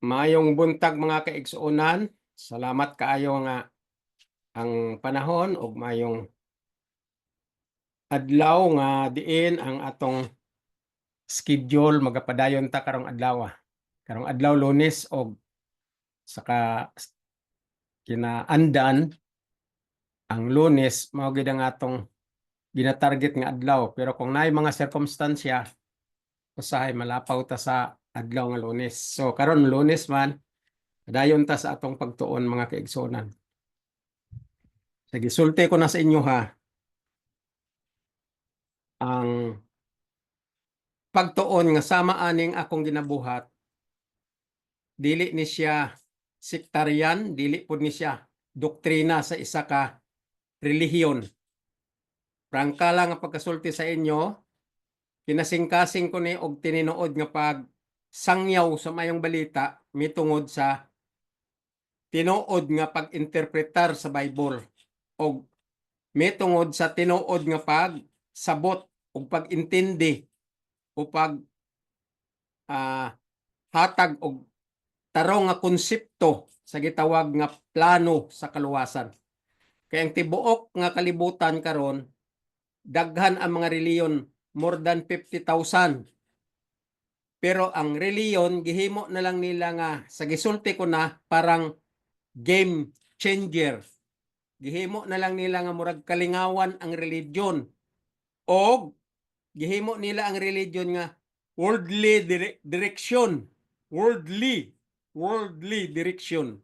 Maayong buntag mga kaigsuonan. Salamat kaayo nga ang panahon ug maayong adlaw nga diin ang atong schedule magapadayon ta karong adlaw. Karong adlaw Lunes og saka kinaandan ang Lunes mao gid ang atong gina-target nga adlaw, pero kung naay mga sirkumstansya usahay malapaw ta sa adlaw nga Lunes. So karon Lunes man dayon ta sa atong pagtuon mga kaigsuonan. Sige, sulti ko na sa inyo ha. Ang pagtuon nga sama aning akong ginabuhat, dili ni siya sektaryan, dili po ni siya doktrina sa isa ka relihiyon. Prangka lang ang pagkasulti sa inyo, kinasingkasing ko ni og tininuod nga pag sangyaw sa mayong balita mitungod sa tinuod nga pag-interpretar sa Bible og mitungod sa tinuod nga pag sabot og pag-intindi o pag hatag og tarong nga konsepto sa gitawag nga plano sa kaluwasan. Kaya ang tibuok nga kalibutan karon daghan ang mga reliyon, more than 50,000. Pero ang reliyon gihimo na lang nila nga sa gisulti ko na parang game changer. Gihimo na lang nila nga murag kalingawan ang religion o gihimo nila ang religion nga worldly direction. Worldly direction.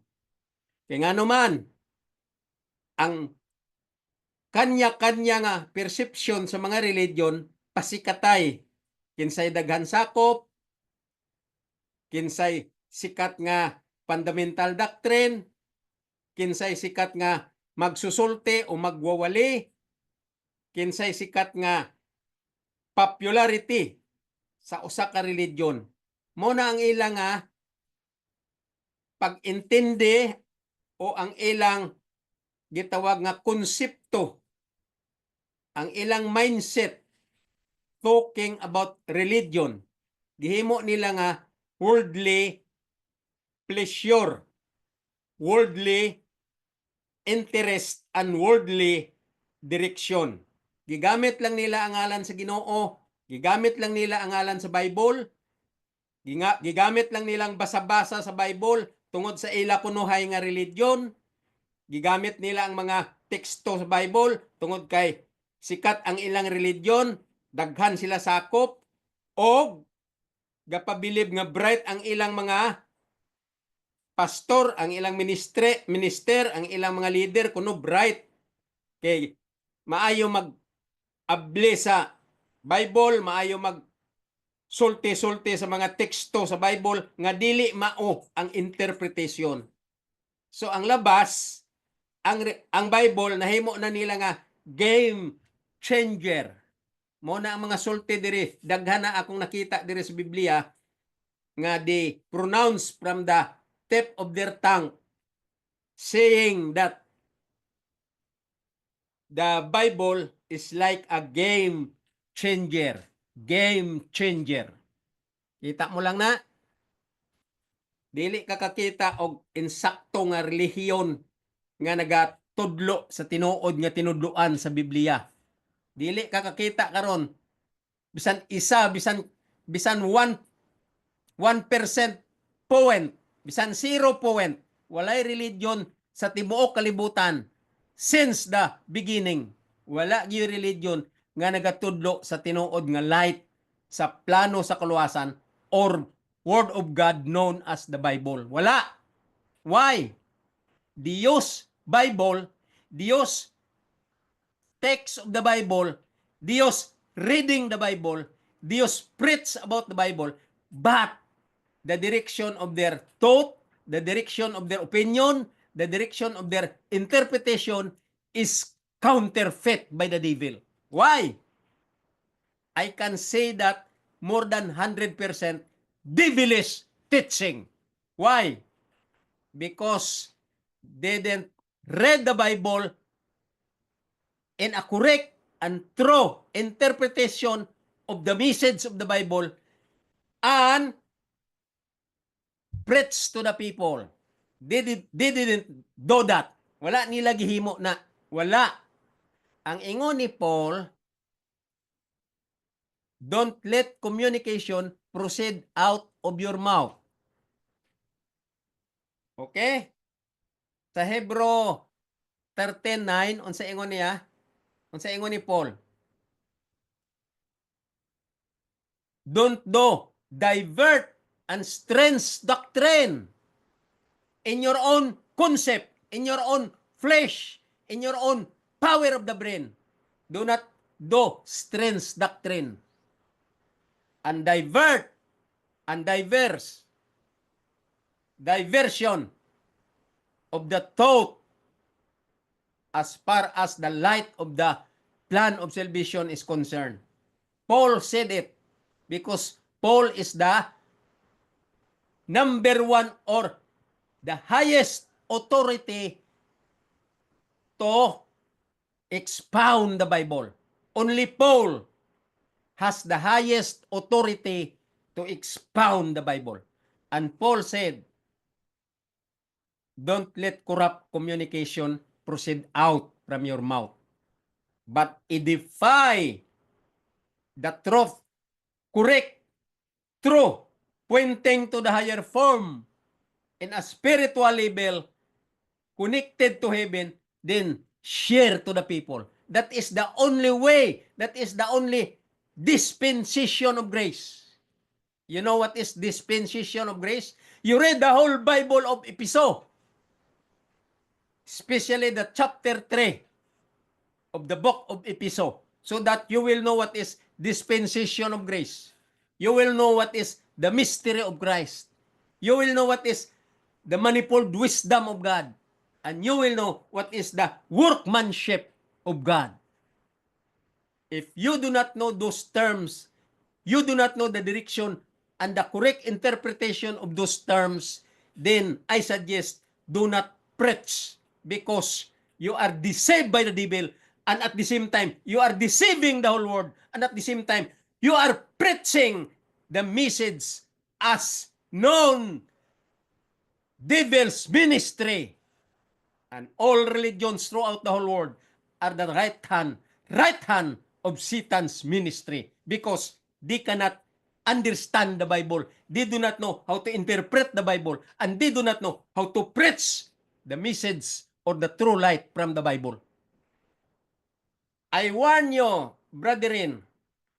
Kaya nga naman, ang kanya-kanya nga perception sa mga religion pasikatay. Kinsay daghan sakop, kinsay sikat nga fundamental doctrine, kinsay sikat nga magsusulti o magwawali, kinsay sikat nga popularity sa usa ka religion. Mo na ang ilang nga pag-intindi o ang ilang gitawag nga konsepto, ang ilang mindset talking about religion. Gihimo nila nga worldly pleasure, worldly interest, and worldly direction. Gigamit lang nila ang ngalan sa Ginoo, gigamit lang nila ang ngalan sa Bible, gigamit lang nilang basa-basa sa Bible tungod sa ila kunuhay nga religion, gigamit nila ang mga teksto sa Bible tungod kay sikat ang ilang religion, daghan sila sakop, o gapabilib nga bright ang ilang mga pastor, ang ilang minister, ang ilang mga leader kuno bright. Kay maayo mag-able sa Bible, maayo sulti-sulti sa mga teksto sa Bible nga dili mao ang interpretation. So ang labas, ang Bible nahimo na nila nga game changer. Mo na ang mga sulti diri, daghan na akong nakita diri sa Biblia nga di pronounce from the tip of their tongue saying that the Bible is like a game changer. Game changer. Kita mo lang na, dili ka kakita og insakto nga relihiyon nga nagatudlo sa tinuod nga tinudloan sa Biblia. Dili ka kakita karon bisan isa, bisan 1% point, bisan 0 point, walay religion sa tibuok kalibutan since the beginning. Wala gyud religion nga nagatudlo sa tinuod nga light sa plano sa kaluwasan or Word of God known as the Bible. Wala. Why? Dios Bible, Dios text of the Bible, Dios reading the Bible, Dios preach about the Bible, but the direction of their thought, the direction of their opinion, the direction of their interpretation is counterfeit by the devil. Why? I can say that more than 100% devilish teaching. Why? Because they didn't read the Bible in a correct and true interpretation of the message of the Bible, and preach to the people. They didn't do that. Wala nila gihimo na. Wala. Ang ingon ni Paul, don't let communication proceed out of your mouth. Okay? Sa Hebro 13:9, unsa ingon niya? Unsa ingon ni Paul? Don't do divert and strange doctrine in your own concept, in your own flesh, in your own power of the brain. Do not do strange doctrine and divert and diversion of the thought as far as the light of the plan of salvation is concerned. Paul said it because Paul is the number one or the highest authority to expound the Bible. Only Paul has the highest authority to expound the Bible. And Paul said, don't let corrupt communication proceed out from your mouth, but edify the truth, correct, true, pointing to the higher form in a spiritual level connected to heaven, then share to the people. That is the only way, that is the only dispensation of grace. You know what is dispensation of grace? You read the whole Bible of Ephesus, especially the chapter 3 of the book of Ephesus, so that you will know what is dispensation of grace. You will know what is the mystery of Christ. You will know what is the manifold wisdom of God. And you will know what is the workmanship of God. If you do not know those terms, you do not know the direction and the correct interpretation of those terms, then I suggest do not preach, because you are deceived by the devil, and at the same time, you are deceiving the whole world, and at the same time, you are preaching the message as known devil's ministry. And all religions throughout the whole world are the right hand of Satan's ministry, because they cannot understand the Bible. They do not know how to interpret the Bible, and they do not know how to preach the message or the true light from the Bible. I warn you, brethren,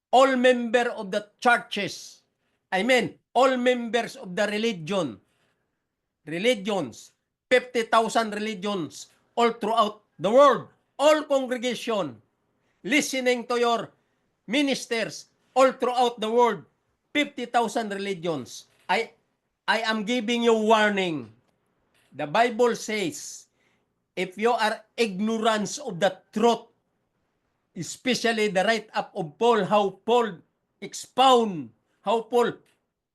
all members of the churches, all members of the religions, 50,000 religions all throughout the world, all congregation, listening to your ministers all throughout the world, 50,000 religions. I am giving you warning. The Bible says, if you are ignorant of the truth, especially the write-up of Paul, how Paul expound, how Paul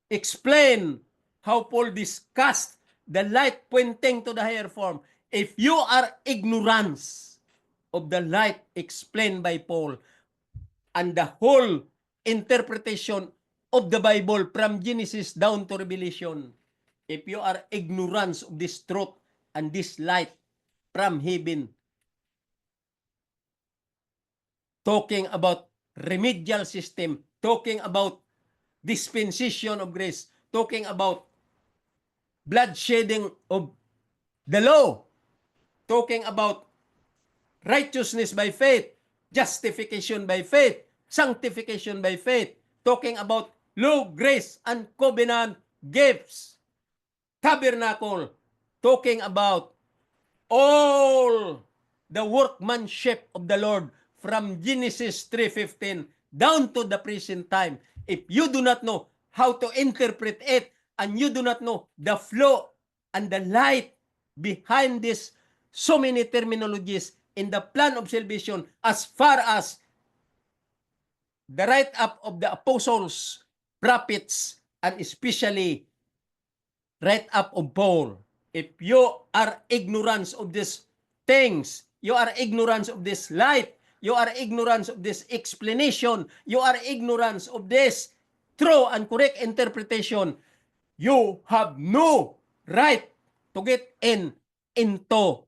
explain, how Paul discussed the light pointing to the higher form. If you are ignorant of the light explained by Paul and the whole interpretation of the Bible from Genesis down to Revelation, if you are ignorant of this truth and this light from heaven, talking about remedial system, talking about dispensation of grace, talking about bloodshedding of the law, talking about righteousness by faith, justification by faith, sanctification by faith, talking about law, grace, and covenant gifts, tabernacle, talking about all the workmanship of the Lord from Genesis 3:15 down to the present time. If you do not know how to interpret it, and you do not know the flow and the light behind this so many terminologies in the plan of salvation, as far as the write-up of the apostles, prophets, and especially write-up of Paul, if you are ignorant of these things, you are ignorant of this light, you are ignorant of this explanation, you are ignorant of this true and correct interpretation, you have no right to get into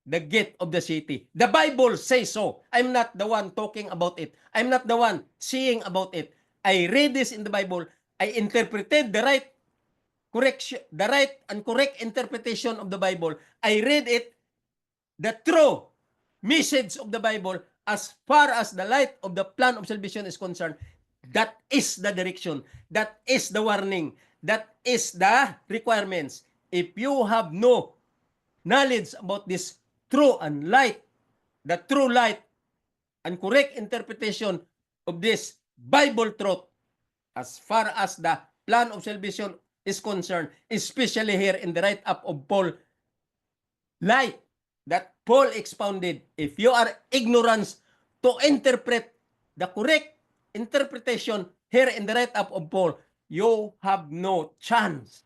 the gate of the city. The Bible says so. I'm not the one talking about it. I'm not the one saying about it. I read this in the Bible. I interpreted the right and correct interpretation of the Bible. I read it, the true message of the Bible, as far as the light of the plan of salvation is concerned. That is the direction. That is the warning. That is the requirements. If you have no knowledge about this true and light, the true light and correct interpretation of this Bible truth, as far as the plan of salvation is concerned, especially here in the write-up of Paul, light that Paul expounded, if you are ignorant to interpret the correct interpretation here in the write-up of Paul, you have no chance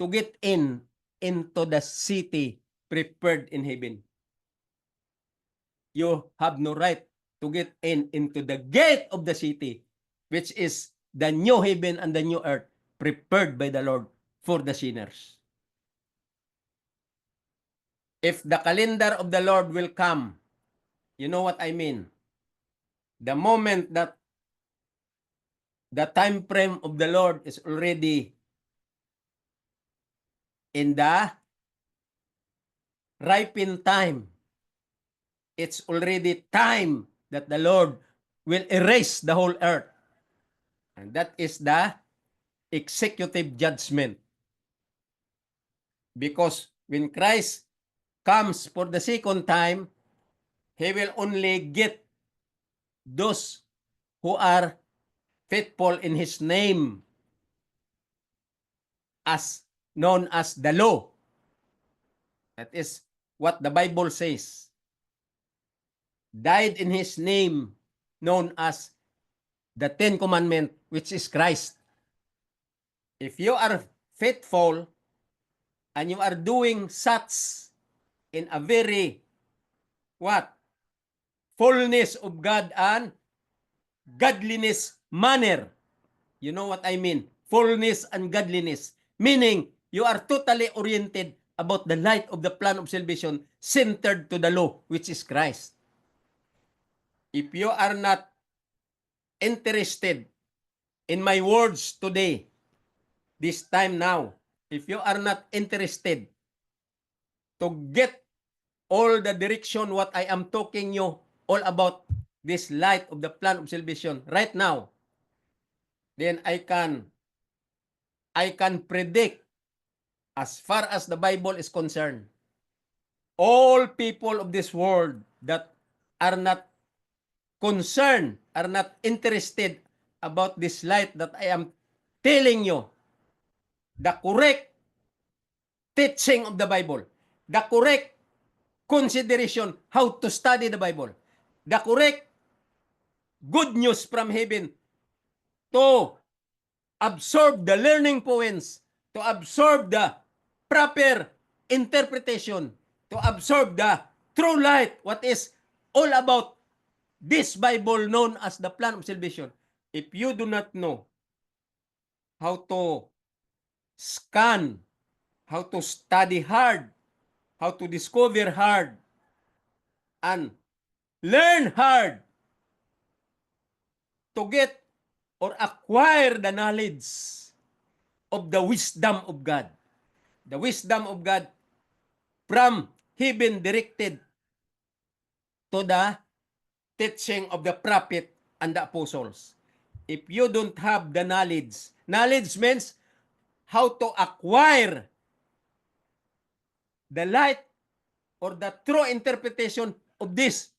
to get into the city prepared in heaven. You have no right to get into the gate of the city, which is the new heaven and the new earth prepared by the Lord for the sinners. If the calendar of the Lord will come, you know what I mean? The moment that the time frame of the Lord is already in the ripened time, it's already time that the Lord will erase the whole earth. And that is the executive judgment. Because when Christ comes for the second time, He will only get those who are faithful in His name, as known as the law. That is what the Bible says. Died in His name, known as the Ten Commandments, which is Christ. If you are faithful and you are doing such in a very fullness of God and godliness manner. You know what I mean? Fullness and godliness. Meaning, you are totally oriented about the light of the plan of salvation centered to the law, which is Christ. If you are not interested in my words today, this time now, if you are not interested to get all the direction what I am talking you all about this light of the plan of salvation right now, then I can predict, as far as the Bible is concerned, all people of this world that are not concerned, are not interested about this light that I am telling you, the correct teaching of the Bible, the correct consideration how to study the Bible, the correct good news from heaven to absorb the learning points, to absorb the proper interpretation, to absorb the true light, what is all about this Bible known as the plan of salvation. If you do not know how to scan, how to study hard, how to discover hard, and learn hard to get or acquire the knowledge of the wisdom of God. The wisdom of God from heaven directed to the teaching of the prophet and the apostles. If you don't have the knowledge means how to acquire the light or the true interpretation of this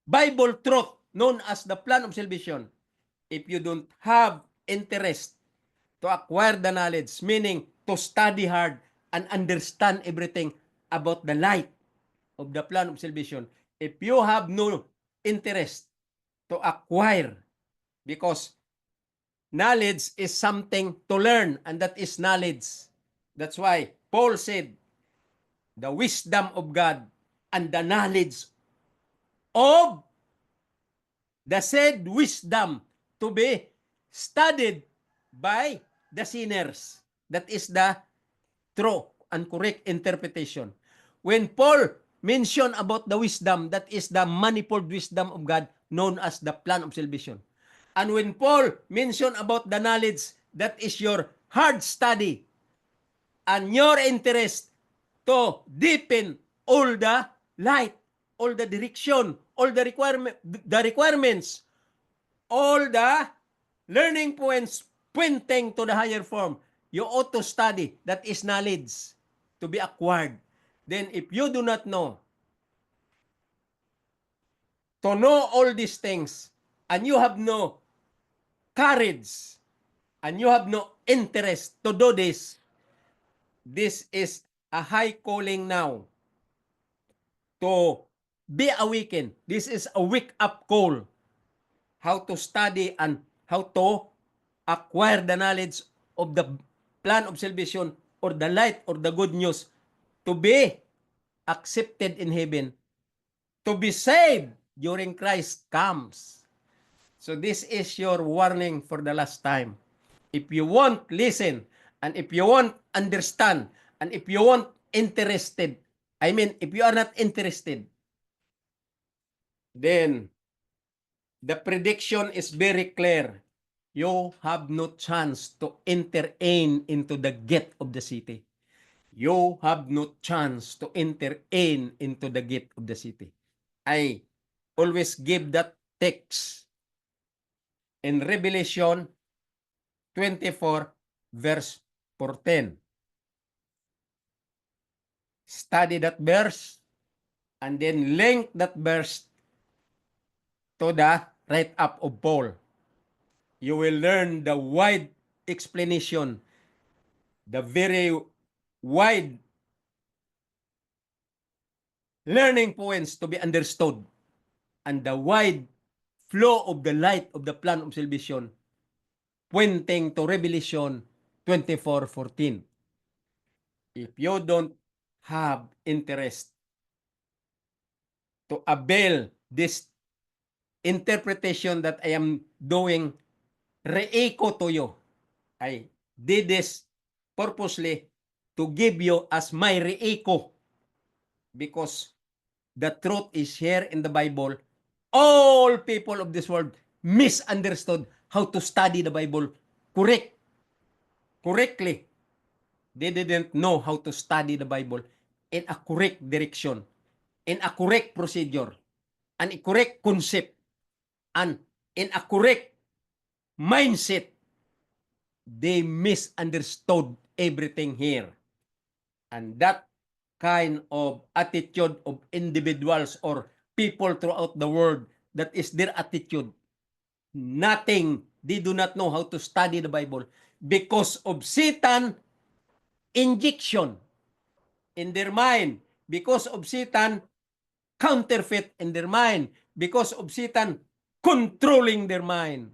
Bible truth known as the plan of salvation. If you don't have interest to acquire the knowledge, meaning to study hard and understand everything about the light of the plan of salvation, if you have no interest to acquire, because knowledge is something to learn, and that is knowledge. That's why Paul said, the wisdom of God and the knowledge of the said wisdom to be studied by the sinners. That is the true and correct interpretation. When Paul mentioned about the wisdom, that is the manifold wisdom of God known as the plan of salvation. And when Paul mentioned about the knowledge, that is your hard study and your interest to deepen all the light, all the direction, all the requirements, all the learning points pointing to the higher form. You ought to study. That is knowledge to be acquired. Then if you do not know, to know all these things, and you have no courage, and you have no interest to do this is a high calling now to be awakened. This is a wake-up call. How to study and how to acquire the knowledge of the plan of salvation or the light or the good news to be accepted in heaven, to be saved during Christ comes. So this is your warning for the last time. If you won't listen, and if you won't understand, and if you won't interested, if you are not interested, then the prediction is very clear. You have no chance to enter into the gate of the city. You have no chance to enter into the gate of the city. I always give that text in Revelation 24 verse 14. Study that verse and then link that verse to the write-up of Paul. You will learn the wide explanation, the very wide learning points to be understood, and the wide flow of the light of the plan of salvation, pointing to Revelation 24:14. If you don't have interest to avail this interpretation that I am doing, re-echo to you. I did this purposely to give you as my re-echo because the truth is here in the Bible. All people of this world misunderstood how to study the Bible correctly. They didn't know how to study the Bible in a correct direction, in a correct procedure, and a correct concept, and in a correct mindset. They misunderstood everything here. And that kind of attitude of individuals or people throughout the world, that is their attitude. Nothing. They do not know how to study the Bible because of Satan injection in their mind, because of Satan counterfeit in their mind, because of Satan controlling their mind.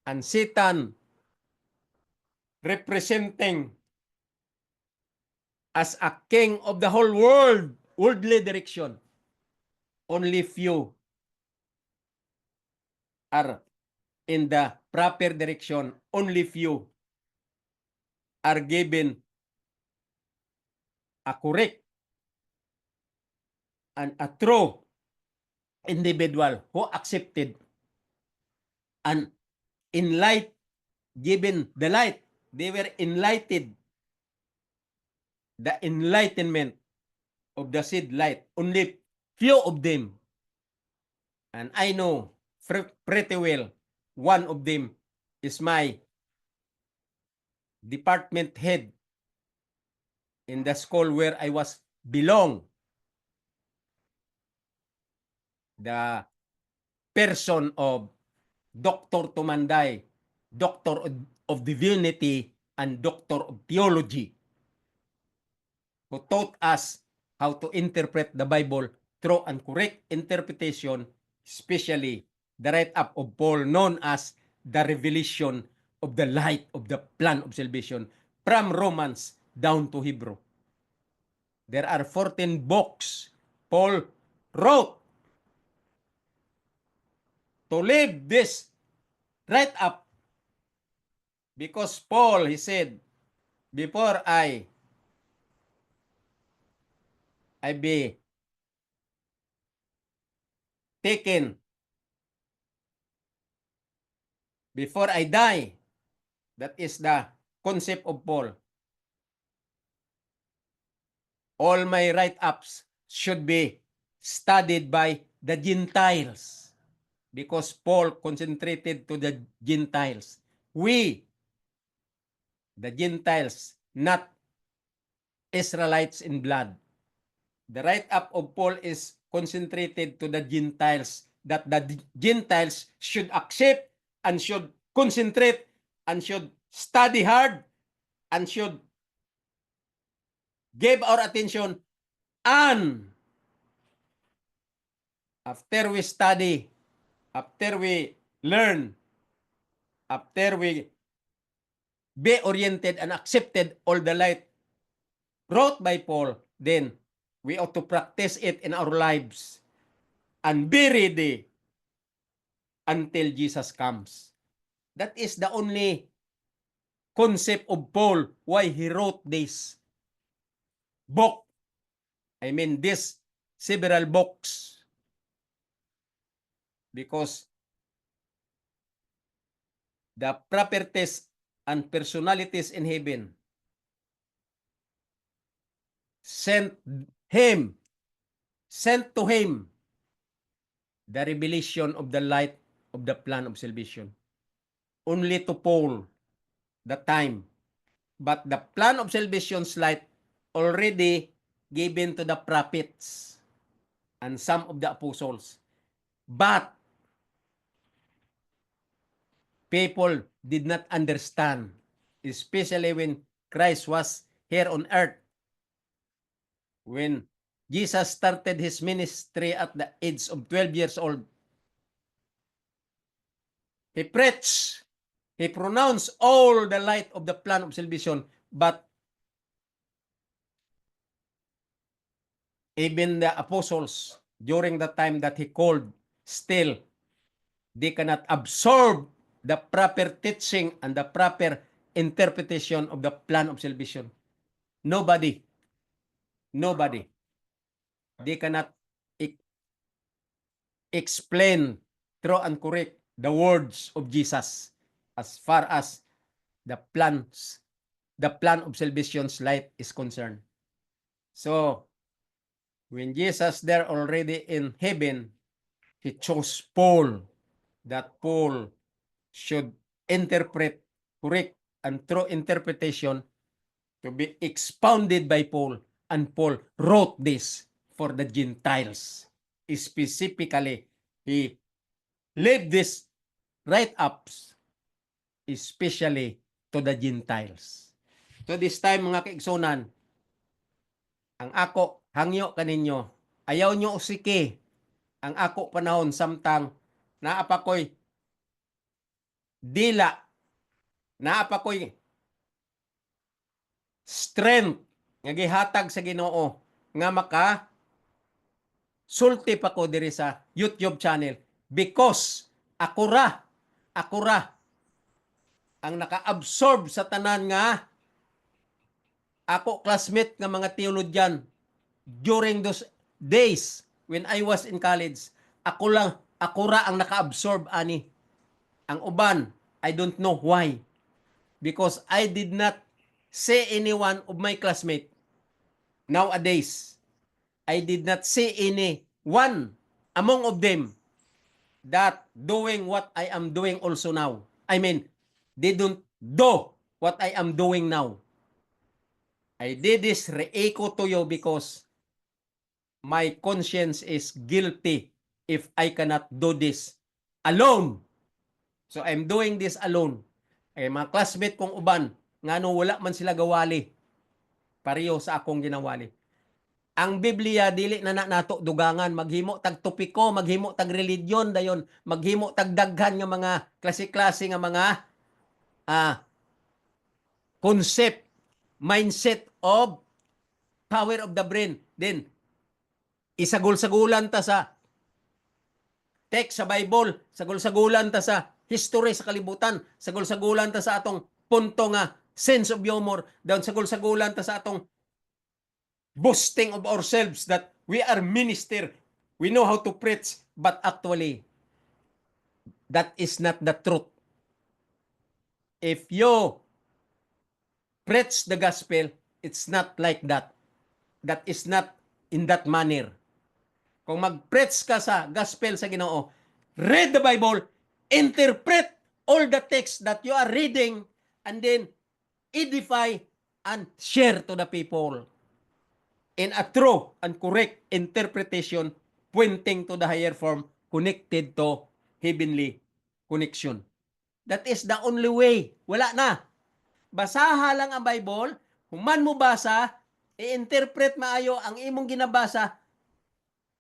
And Satan representing as a king of the whole world, worldly direction. Only few are in the proper direction. Only few are given a correct and a true individual who accepted and given the light. They were enlightened. The enlightenment of the seed light. Only few of them. And I know pretty well one of them is my department head in the school where I was belong. The person of Dr. Tumanday, Doctor of Divinity and Doctor of Theology, who taught us how to interpret the Bible through and correct interpretation, especially the write-up of Paul known as the revelation of the light of the plan of salvation from Romans down to Hebrew. There are 14 books Paul wrote to live this write-up because Paul, he said, before I be taken, before I die. That is the concept of Paul. All my write-ups should be studied by the Gentiles because Paul concentrated to the Gentiles. We, the Gentiles, not Israelites in blood. The write-up of Paul is concentrated to the Gentiles, that the Gentiles should accept and should concentrate and should study hard and should give our attention, and after we study, after we learn, after we be oriented and accepted all the light wrote by Paul, then we ought to practice it in our lives and be ready until Jesus comes. That is the only concept of Paul, why he wrote this book. I mean, this several books. Because the properties and personalities in heaven sent to him the revelation of the light of the plan of salvation. Only to Paul, the time. But the plan of salvation's light already given to the prophets and some of the apostles. But people did not understand, especially when Christ was here on earth. When Jesus started his ministry at the age of 12 years old, he preached, he pronounced all the light of the plan of salvation, but even the apostles, during the time that he called, still, they cannot absorb the proper teaching and the proper interpretation of the plan of salvation. Nobody. They cannot explain true and correct the words of Jesus as far as the plan of salvation's light is concerned. So, when Jesus there already in heaven, he chose Paul, that Paul should interpret correct and true interpretation to be expounded by Paul, and Paul wrote this for the Gentiles. Specifically, he led these write-ups especially to the Gentiles. So this time, mga kaigsunan, ang ako hangyo kaninyo, ayaw nyo usiki ang ako panahon samtang naapa ko'y dila, naapa ko'y strength nga gihatag sa Ginoo nga maka sulti pa ko diri sa YouTube channel because ako ra ang naka-absorb sa tanan nga ako classmate nga mga theologian during those days when I was in college. Ako ra ang naka-absorb ani. Ang uban, I don't know why. Because I did not see anyone of my classmate nowadays. I did not see any one among of them that doing what I am doing also now. I mean, they don't do what I am doing now. I did this re-echo to you because my conscience is guilty if I cannot do this alone. So I'm doing this alone. Ay mga classmate kong uban, ngano wala man sila gawali. Pareho sa akong ginawali. Ang Biblia dili na nato dugangan, maghimo tag topiko, maghimo tag religion dayon, maghimo tag daghan nga mga klase-klase nga mga concept, mindset of power of the brain. Then isagol-sagulan ta sa text sa Bible, sagol-sagulan ta sa history sa kalibutan, sagol-sagulan ta sa atong punto nga sense of humor, daw sagol-sagulan ta sa atong boasting of ourselves that we are minister, we know how to preach, but actually, that is not the truth. If you preach the gospel, it's not like that. That is not in that manner. Kung mag-preach ka sa gospel sa Ginoo, read the Bible, interpret all the text that you are reading, and then edify and share to the people in a true and correct interpretation pointing to the higher form connected to heavenly connection. That is the only way. Wala na. Basaha lang ang Bible, human mo basa, i-interpret maayo ang imong ginabasa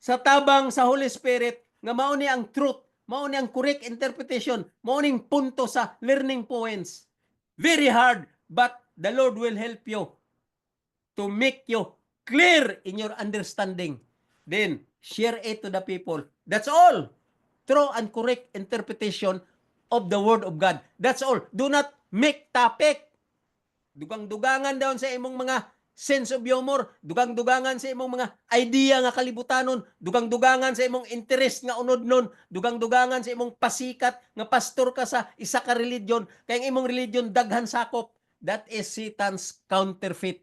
sa tabang sa Holy Spirit nga mao ni ang truth, mao ni ang correct interpretation, mao ning punto sa learning points. Very hard, but the Lord will help you to make you clear in your understanding. Then, share it to the people. That's all. True and correct interpretation of the Word of God. That's all. Do not make topic. Dugang-dugangan daw sa imong mga sense of humor, dugang-dugangan sa imong mga idea nga kalibutanon, dugang-dugangan sa imong interest nga unod-non, dugang-dugangan sa imong pasikat nga pastor ka sa isa ka religion, kay ang imong religion daghan sakop. That is Satan's counterfeit.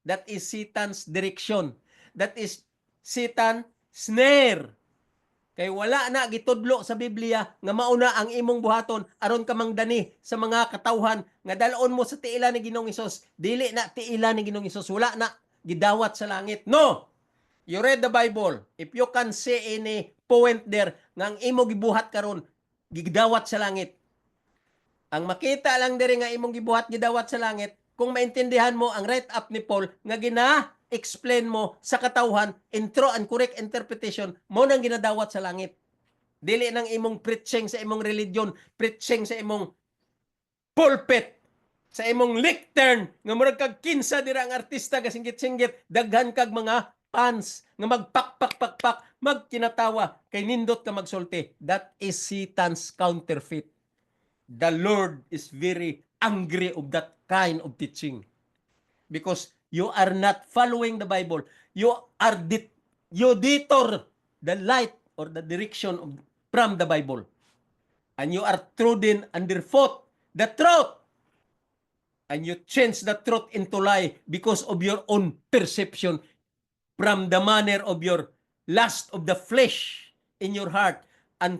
That is Satan's direction. That is Satan's snare. Kay wala na gitudlo sa Biblia nga mauna ang imong buhaton aron ka mangdani sa mga katawhan nga dalon mo sa tiila ni Ginoong Hesus. Dili na tiila ni Ginoong Hesus, wala na gidawat sa langit. No. You read the Bible. If you can see any point there nga ang imo gibuhat karon gidawat sa langit. Ang makita lang diri nga imong gibuhat gidawat sa langit kung maintindihan mo ang write up ni Paul nga explain mo sa katawhan in true and correct interpretation, mo nang ginadawat sa langit. Dili nang imong preaching sa imong religion, preaching sa imong pulpit, sa imong lectern, nga murag kag kinsa dira ang artista nga singgit-singgit, daghan kag mga fans nga magpakpak-pakpak, magkinatawa, kay nindot ka magsulti. That is Satan's counterfeit. The Lord is very angry of that kind of teaching. Because you are not following the Bible. You are you detour the light or the direction from the Bible. And you are trodden underfoot the truth. And you change the truth into lie because of your own perception from the manner of your lust of the flesh in your heart, and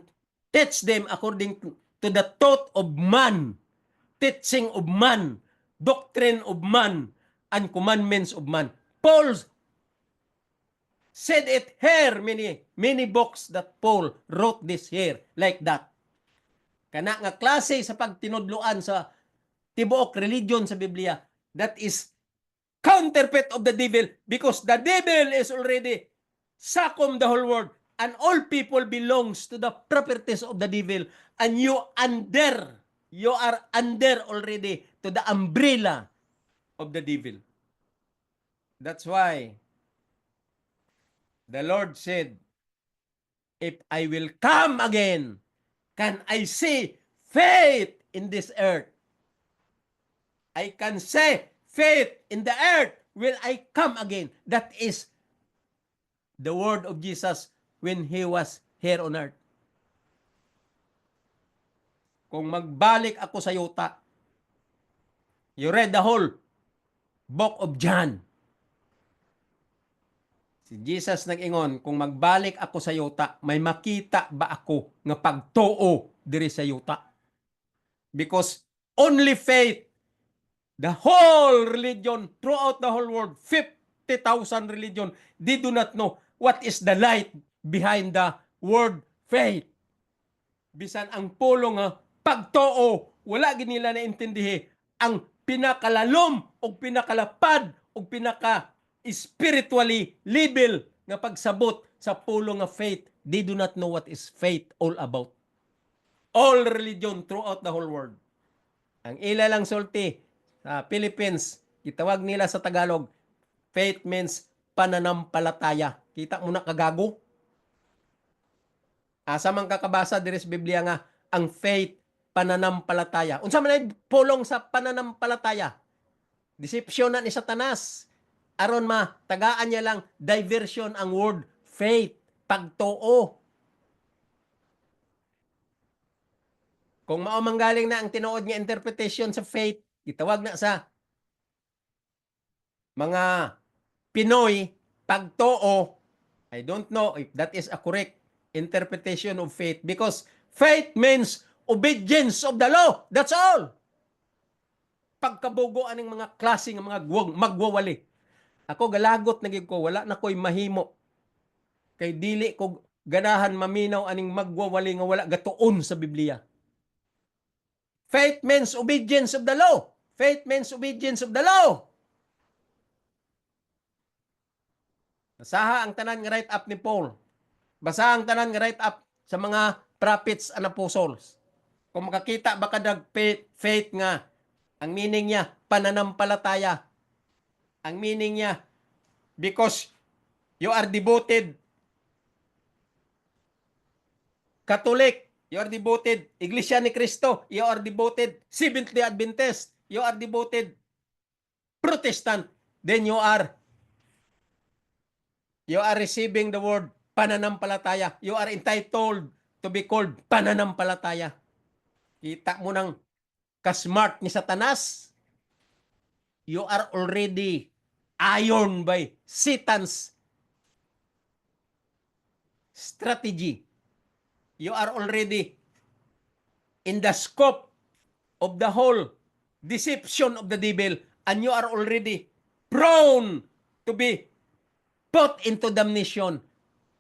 teach them according to the thought of man, teaching of man, doctrine of man, and commandments of man. Paul said it here, many books that Paul wrote this here, like that. Kana nga klase sa pagtinudloan sa tibuok religion sa Biblia, that is counterfeit of the devil, because the devil is already succumb the whole world, and all people belongs to the properties of the devil, and you are under already to the umbrella of the devil. That's why the Lord said, if I will come again, can I see faith in this earth? I can say faith in the earth will I come again. That is the word of Jesus when He was here on earth. Kung magbalik ako sa yuta, you read the whole book of John. Si Jesus nag-ingon, kung magbalik ako sa yuta, may makita ba ako nga pagtuo diri sa yuta? Because only faith, the whole religion, throughout the whole world, 50,000 religion, they do not know what is the light behind the word faith. Bisan ang pulo nga pagtuo, wala ginila na intindihi ang pinakalalom o pinakalapad o spiritually level nga pagsabot sa pulo nga faith. They do not know what is faith all about. All religion throughout the whole world. Ang ila lang sulti sa Philippines, itawag nila sa Tagalog, faith means pananampalataya. Kita mo na kagago? Asa man kakabasa diri sa Biblia nga ang faith pananampalataya. Unsa man ay pulong sa pananampalataya? Deception na ni Satanas. Aron tagaan niya lang diversion ang word faith, pagtuo. Kung mao manggaling na ang tinuod nga interpretation sa faith, gitawag na sa mga Pinoy pagtuo. I don't know if that is a correct interpretation of faith because faith means obedience of the law. That's all. Pagkabugo aning mga klase ng mga magwawali. Ako galagot na ko, wala na ko'y mahimo. Kay dili ko ganahan maminaw aning magwawali nga wala gatuon sa Biblia. Faith means obedience of the law. Faith means obedience of the law. Basaha ang tanan nga write up ni Paul. Basaha ang tanan nga write up sa mga prophets and apostles. Kung makakita baka dag faith nga ang meaning niya pananampalataya. Ang meaning niya because you are devoted Catholic, you are devoted Iglesia ni Cristo, you are devoted Seventh-day Adventist, you are devoted Protestant, then you are receiving the word pananampalataya. You are entitled to be called pananampalataya. Kita mo nang kasmart ni Satanas. You are already ironed by Satan's strategy. You are already in the scope of the whole deception of the devil, and you are already prone to be put into damnation,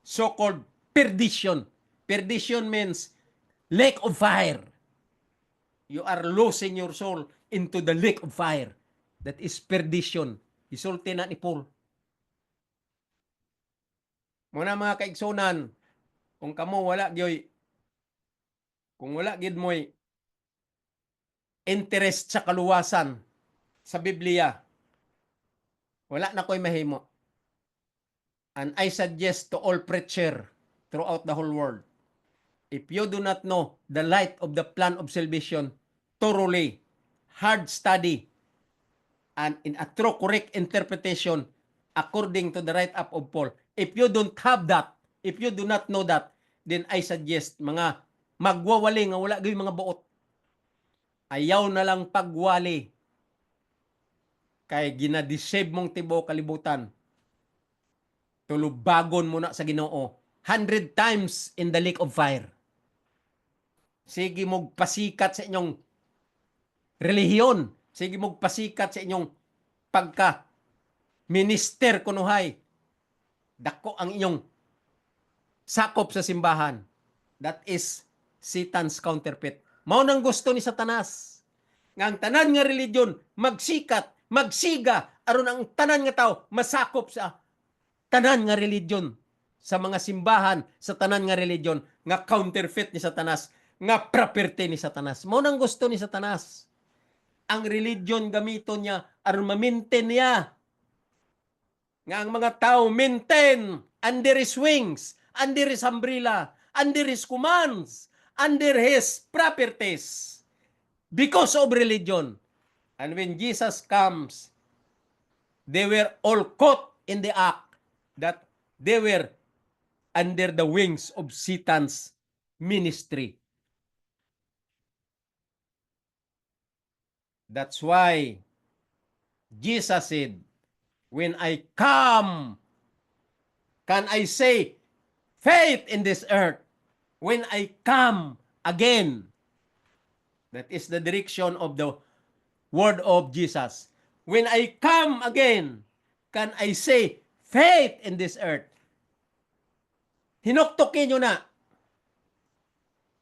so-called perdition. Perdition means lake of fire. You are losing your soul into the lake of fire. That is perdition. Isulti na ni Paul. Muna mga kaigsunan, kung kamo wala gyoy, kung wala gid mo'y interest sa kaluwasan sa Biblia, wala na ko'y mahimo. And I suggest to all preacher throughout the whole world, if you do not know the light of the plan of salvation thoroughly, hard study, and in a true correct interpretation according to the write-up of Paul, if you don't have that, if you do not know that, then I suggest mga magwawali nga wala gyud mga buot. Ayaw na lang pagwali kay ginadisave mong tibuok kalibutan. Tulubagon mo na sa Ginoo 100 times in the lake of fire. Sige mong pasikat sa inyong relihiyon. Sige mong pasikat sa inyong pagka minister kunuhay. Dako ang inyong sakop sa simbahan. That is Satan's counterfeit. Mao nang gusto ni Satanas. Nga ang tanan nga religion magsikat, magsiga aron ang tanan nga tao masakop sa tanan nga religion, sa mga simbahan, sa tanan nga religion nga counterfeit ni Satanas, nga property ni Satanas. Mao nang gusto ni Satanas. Ang religion gamito niya aron ma-maintain niya nga ang mga tao maintain under his wings, under his umbrella, under his commands, under his properties because of religion. And when Jesus comes, they were all caught in the act that they were under the wings of Satan's ministry. That's why Jesus said, when I come, can I say faith in this earth? When I come again. That is the direction of the word of Jesus. When I come again, can I say faith in this earth? Hinuktukin nyo na.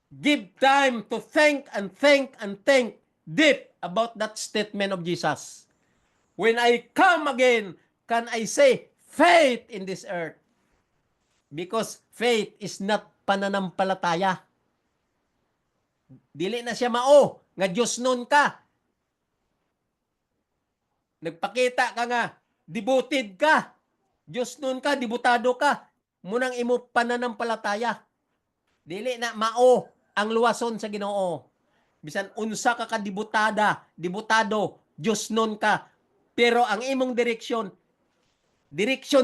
Give time to think and think and think deep about that statement of Jesus. When I come again, can I say faith in this earth? Because faith is not pananampalataya. Dili na siya mao nga Diyos nun ka. Nagpakita ka nga, devoted ka. Diyos nun ka, debutado ka. Munang imo pananampalataya. Dili na mao ang luwason sa Ginoo. bisan unsa ka dibutado, Diyos nun ka. Pero ang imong direksyon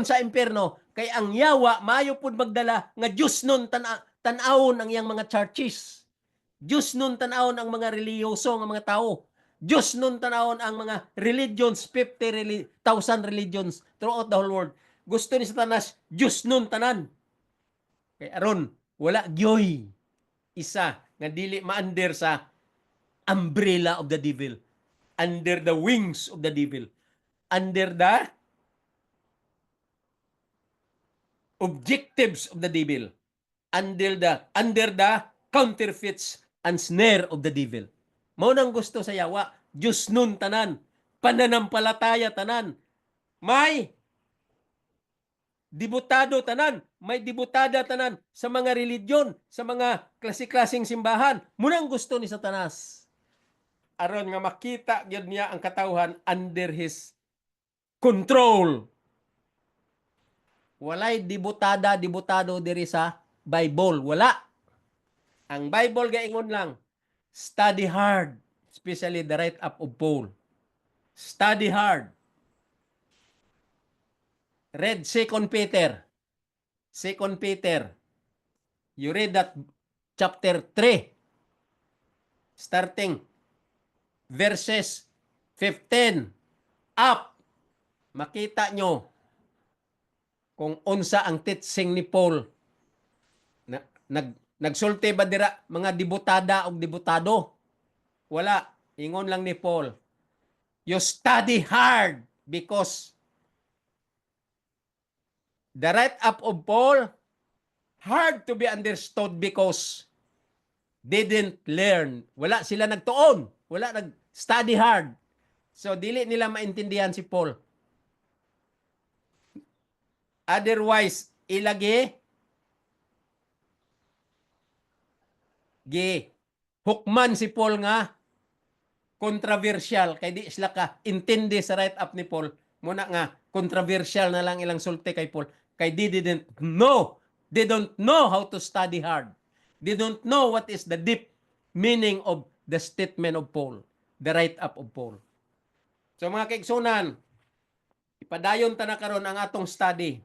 sa impyerno, kay ang yawa, maayo pud magdala, nga Diyos nun tanawon ang iyang mga churches. Diyos nun tanawon ang mga reliyoso nga mga tao. Diyos nun tanawon ang mga religions, 50,000 religions throughout the whole world. Gusto ni Satanas, Diyos nun tanan. Kay aron, wala gyoy isa nga dili ma-under sa umbrella of the devil, under the wings of the devil, under the objectives of the devil, under the counterfeits and snare of the devil. Mao nang gusto sa yawa, Diyos nun tanan, pananampalataya tanan, may dibutado tanan, may dibutada tanan sa mga religion, sa mga klase-klaseng simbahan. Munang gusto ni Satanas. Aron nga makita gyud niya ang katawhan under his control. Walay dibutado diri sa Bible. Wala. Ang Bible gaingon lang, study hard, especially the write-up of Paul. Study hard. Read 2 Peter. 2 Peter. You read that chapter 3. Starting verses 15 up. Makita nyo kung unsa ang teaching ni Paul. Nagsulti ba dira mga dibutada o dibutado? Wala. Ingon lang ni Paul. You study hard because the write-up of Paul hard to be understood because they didn't learn. Wala sila nagtuon. Wala nag-study hard. So, dili nila maintindihan si Paul. Otherwise, ilagi hukman si Paul nga controversial kay di sila ka intindi sa write-up ni Paul. Muna nga controversial na lang ilang sulti kay Paul kay they don't know how to study hard. They don't know what is the deep meaning of the statement of Paul, the write-up of Paul. So mga kaigsunan, ipadayon ta na karon ang atong study.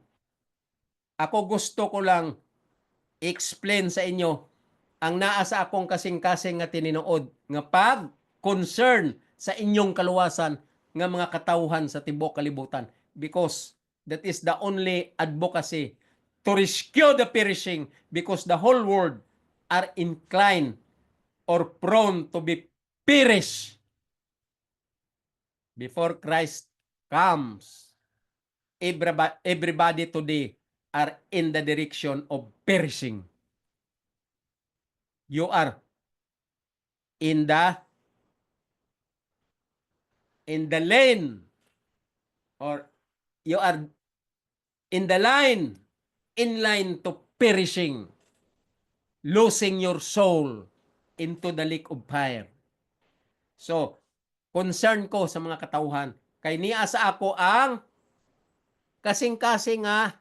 Ako gusto ko lang explain sa inyo ang naa sa akong kasing-kasing nga tininuod nga pag concern sa inyong kaluwasan nga mga katawhan sa tibuok kalibutan, because that is the only advocacy to rescue the perishing, because the whole world are inclined or prone to be perish before Christ comes. Everybody today are in the direction of perishing. You are in the lane, or you are in the line, in line to perishing, losing your soul into the lake of fire. So, concern ko sa mga katauhan, kay niya sa ako ang kasing-kasing nga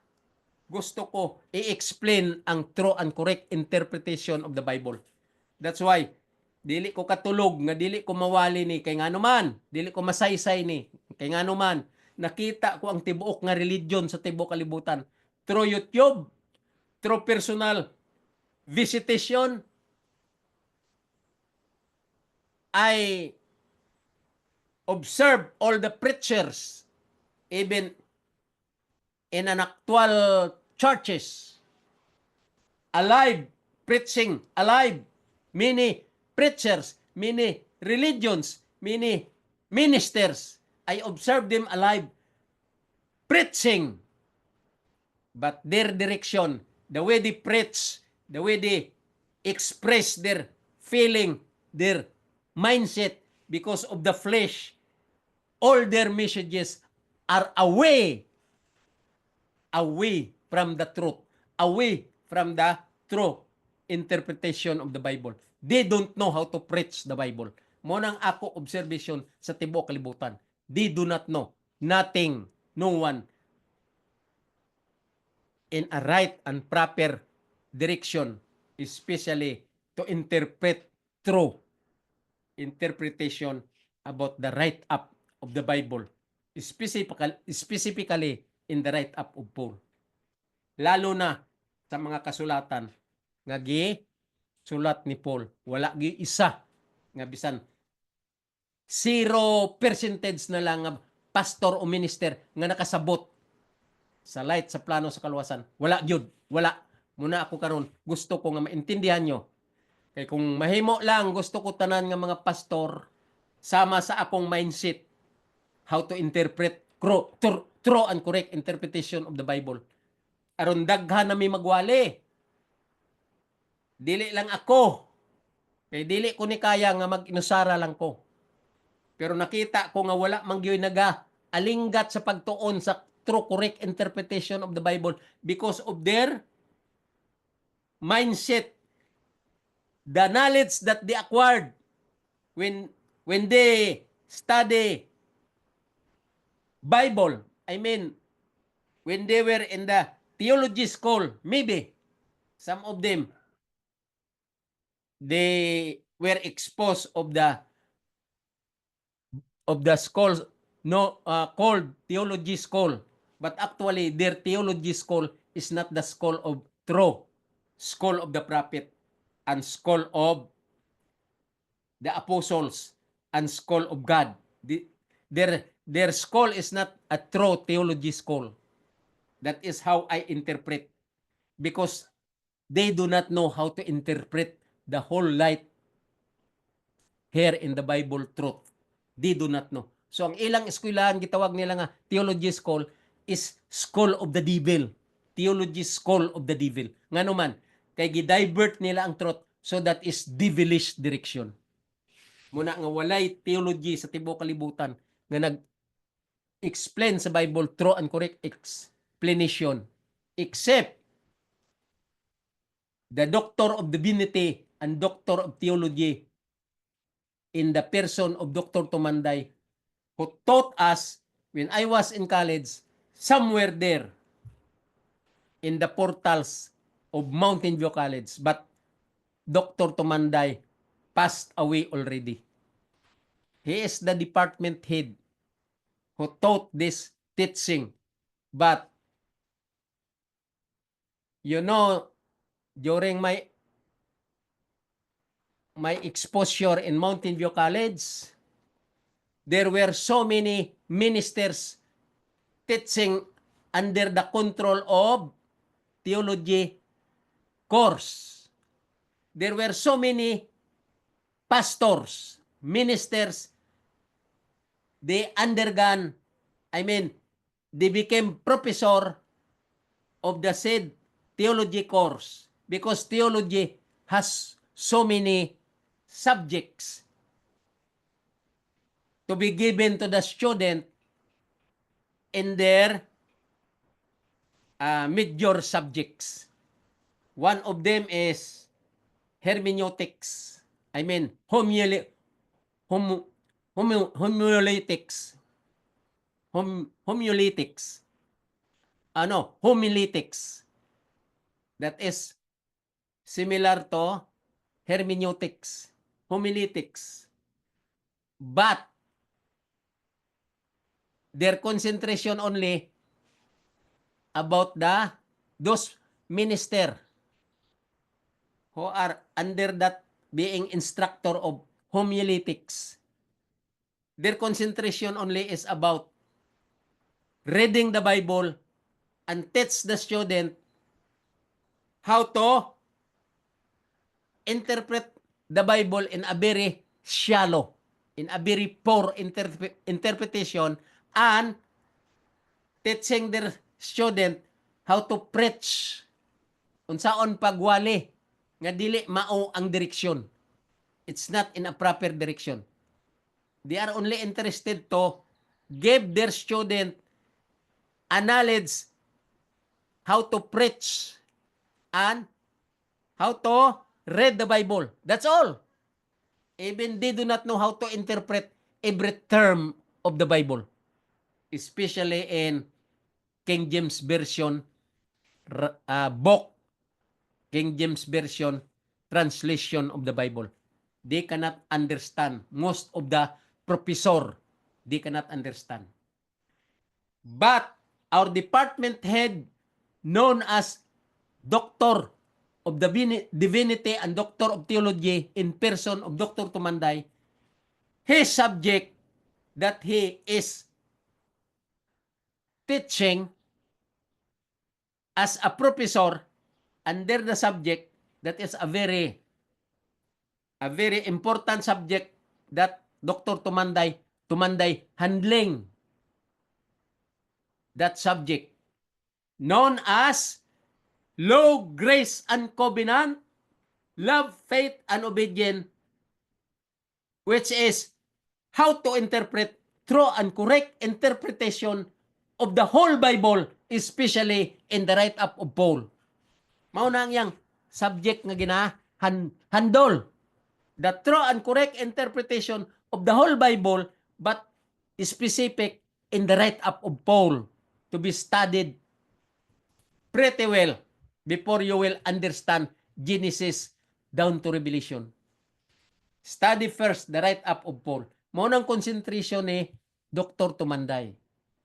gusto ko i-explain ang true and correct interpretation of the Bible. That's why, dili ko katulog, nga dili ko mawali ni, kay nga naman, dili ko masaysay ni, kay nga naman, nakita ko ang tibuok nga religion sa tibuok kalibutan. Through YouTube, through personal visitation, I observe all the preachers, even in an actual churches, alive, preaching, alive, many preachers, many religions, many ministers. I observe them alive, preaching, but their direction, the way they preach, the way they express their feeling, their mindset, because of the flesh, all their messages are away from the truth, away from the true interpretation of the Bible. They don't know how to preach the Bible. Mo nang ako observation sa tibuok kalibutan. They do not know nothing, no one in a right and proper direction, especially to interpret true interpretation about the write-up of the Bible, specifically in the write-up of Paul. Lalo na sa mga kasulatan nga sulat ni Paul, wala gi isa nga bisan 0% na lang nga pastor o minister nga nakasabot sa light sa plano sa kaluwasan. Wala gyud, wala. Muna ako karon gusto ko nga maintindihan nyo. Kay kung mahimo lang gusto ko tanan nga mga pastor sama sa akong mindset how to interpret true and correct interpretation of the Bible. Aron daghan na may magwali. Dili lang ako. Kay dili ko ni kaya nga mag-inusara lang ko. Pero nakita ko nga wala man gyud alinggat sa pagtuon sa true correct interpretation of the Bible because of their mindset, the knowledge that they acquired when they study Bible. I mean, when they were in the theology school, maybe some of them they were exposed of the school called theology school, but actually their theology school is not the school of true, school of the prophet, and school of the apostles, and school of God. Their school is not a true theology school. That is how I interpret, because they do not know how to interpret the whole light here in the Bible truth. They do not know. So ang ilang eskwelahan gitawag nila nga theology school is school of the devil. Theology school of the devil. Ngano man kay gidivert nila ang truth so that is devilish direction. Muna nga walay theology sa tibuok kalibutan nga nag-explain sa Bible true and correct explanation except the doctor of divinity and doctor of theology in the person of Dr. Tumanday, who taught us when I was in college, somewhere there in the portals of Mountain View College. But Dr. Tumanday passed away already. He is the department head who taught this teaching. But, you know, during my exposure in Mountain View College, there were so many ministers teaching under the control of theology course. There were so many pastors, ministers, they became professor of the said theology course because theology has so many subjects to be given to the student in their major subjects. One of them is hermeneutics. Homiletics. Homiletics. That is similar to hermeneutics. Homiletics. But their concentration only about those minister who are under that being instructor of homiletics. Their concentration only is about reading the Bible and teach the student how to interpret the Bible in a very shallow, in a very poor interpretation, and teaching their student how to preach unsaon pagwali nga dili mao ang direksyon. It's not in a proper direction. They are only interested to give their student a knowledge how to preach and how to read the Bible. That's all. Even they do not know how to interpret every term of the Bible, especially in King James Version book, King James Version translation of the Bible. they cannot understand. Most of the professor, they cannot understand. But our department head, known as Doctor of Divinity and Doctor of Theology in person of Dr. Tumanday, his subject that he is teaching as a professor under the subject that is a very important subject that Dr. Tumanday handling that subject known as law, grace, and covenant, love, faith, and obedience, which is how to interpret true and correct interpretation of the whole Bible, especially in the write-up of Paul. Mauna ang yang subject nga handle the true and correct interpretation of the whole Bible, but specific in the write-up of Paul to be studied pretty well before you will understand Genesis down to Revelation. Study first the write-up of Paul. Maunang concentration ni Dr. Tumanday.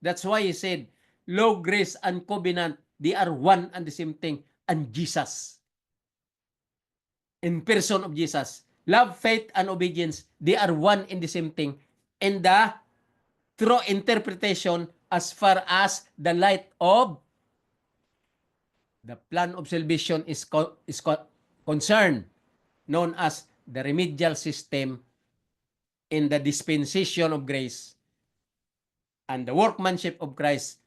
That's why he said, law, grace, and covenant, they are one and the same thing. And Jesus, in person of Jesus, love, faith, and obedience, they are one in the same thing. And the true interpretation as far as the light of the plan of salvation is concerned, known as the remedial system in the dispensation of grace and the workmanship of Christ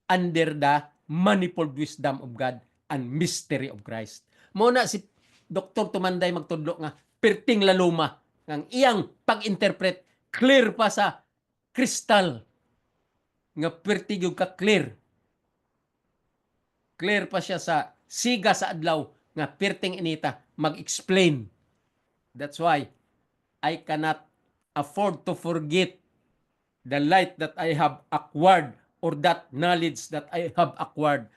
under the manifold wisdom of God and mystery of Christ. Muna si Dr. Tumanday magtudlo nga perting laluma ng iyang pag-interpret clear pa sa kristal nga pertigog ka clear pa siya sa siga sa adlaw nga perting inita mag-explain. That's why I cannot afford to forget the light that I have acquired or that knowledge that I have acquired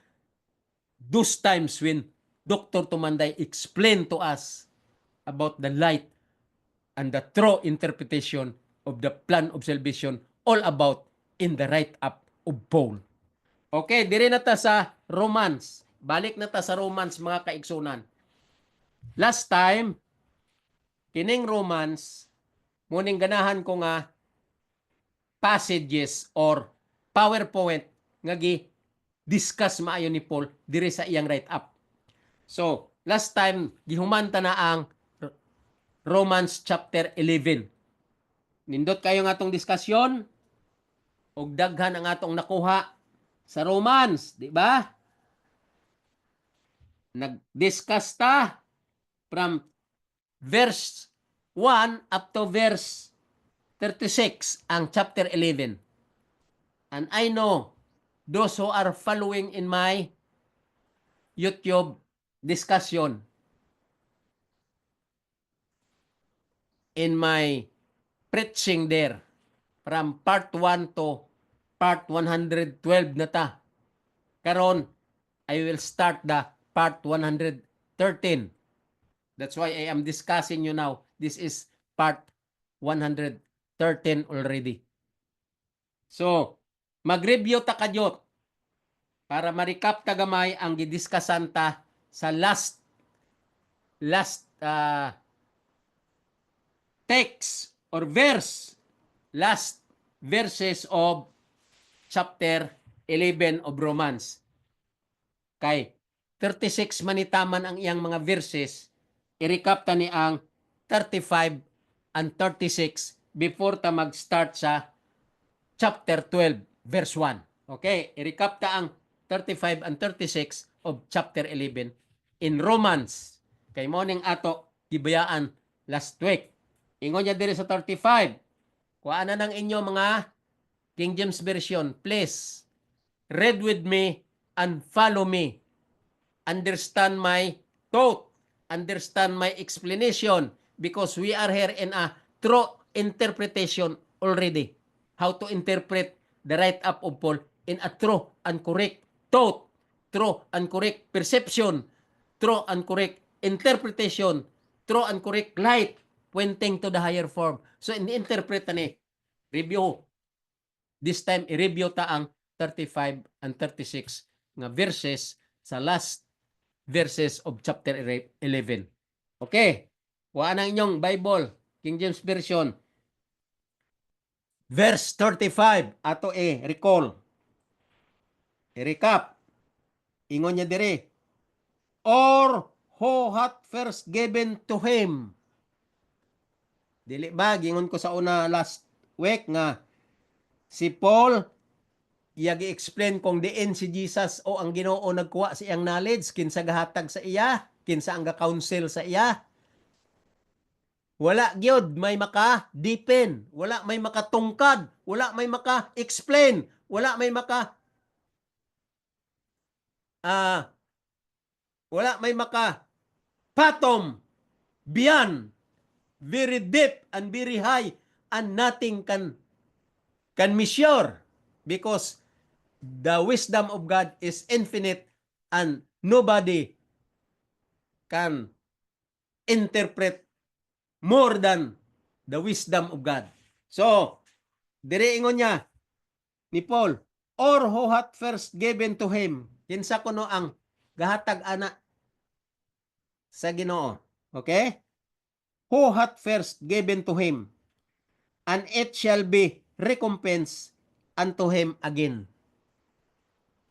those times when Dr. Tumanday explained to us about the light and the true interpretation of the plan of salvation, all about in the write-up of Paul. Okay, diri na ta sa Romans. Balik na ta sa Romans, mga kaigsunan. Last time, kining Romans, muning ganahan ko nga passages or PowerPoint nga discuss maayo ni Paul diri sa iyang write-up. So, last time, gihumanta na ang Romans chapter 11. Nindot kayo nga atong diskusyon, og daghan ang atong nakuha sa Romans, di ba? Nag-discuss ta from verse 1 up to verse 36 ang chapter 11. And I know those who are following in my YouTube discussion, in my preaching there, from part 1 to part 112 na ta. Karon, I will start the part 113. That's why I am discussing you now. This is part 113 already. So, mag-review ta kadyot para ma-recap ta gamay ang gidiskussan ta sa last text or verse, last verses of chapter 11 of Romans. Kay 36 manitaman ang iyang mga verses, i-recap ta ni ang 35 and 36 before ta mag-start sa chapter 12 verse 1. Okay, i-recap ta ang 35 and 36 of chapter 11 in Romans. Kay mo ning ato gibayaan last week. Ingon niya diri sa 35. Kuha na ng inyo mga King James Version. Please, read with me and follow me. Understand my thought. Understand my explanation. Because we are here in a true interpretation already. How to interpret the write-up of Paul in a true and correct thought, true and correct perception, true and correct interpretation, true and correct light pointing to the higher form. So, in-interpret na ni, review. This time, i-review ta ang 35 and 36 nga verses sa last verses of chapter 11. Okay. Kuha na inyong Bible, King James Version. Verse 35, ato recall. I-recap. Ingon niya dire. Or who hath first given to him. Dili ba, gingon ko sa una last week nga si Paul iyag i-explain kung diin si Jesus o ang Ginoo nagkuha sa iyang knowledge, kinsa gahatag sa iya, kinsa ang ga-counsel sa iya. Wala gyud may maka-deepen, wala may makatungkad, wala may maka-explain, wala may wala may maka-fathom beyond, very deep and very high, and nothing can measure, because the wisdom of God is infinite and nobody can interpret more than the wisdom of God. So, dire ingon niya ni Paul, or who hath first given to him. Kinsa kuno ang gahatag ana sa Ginoo. Okay? Who hath first given to him, and it shall be recompensed unto him again.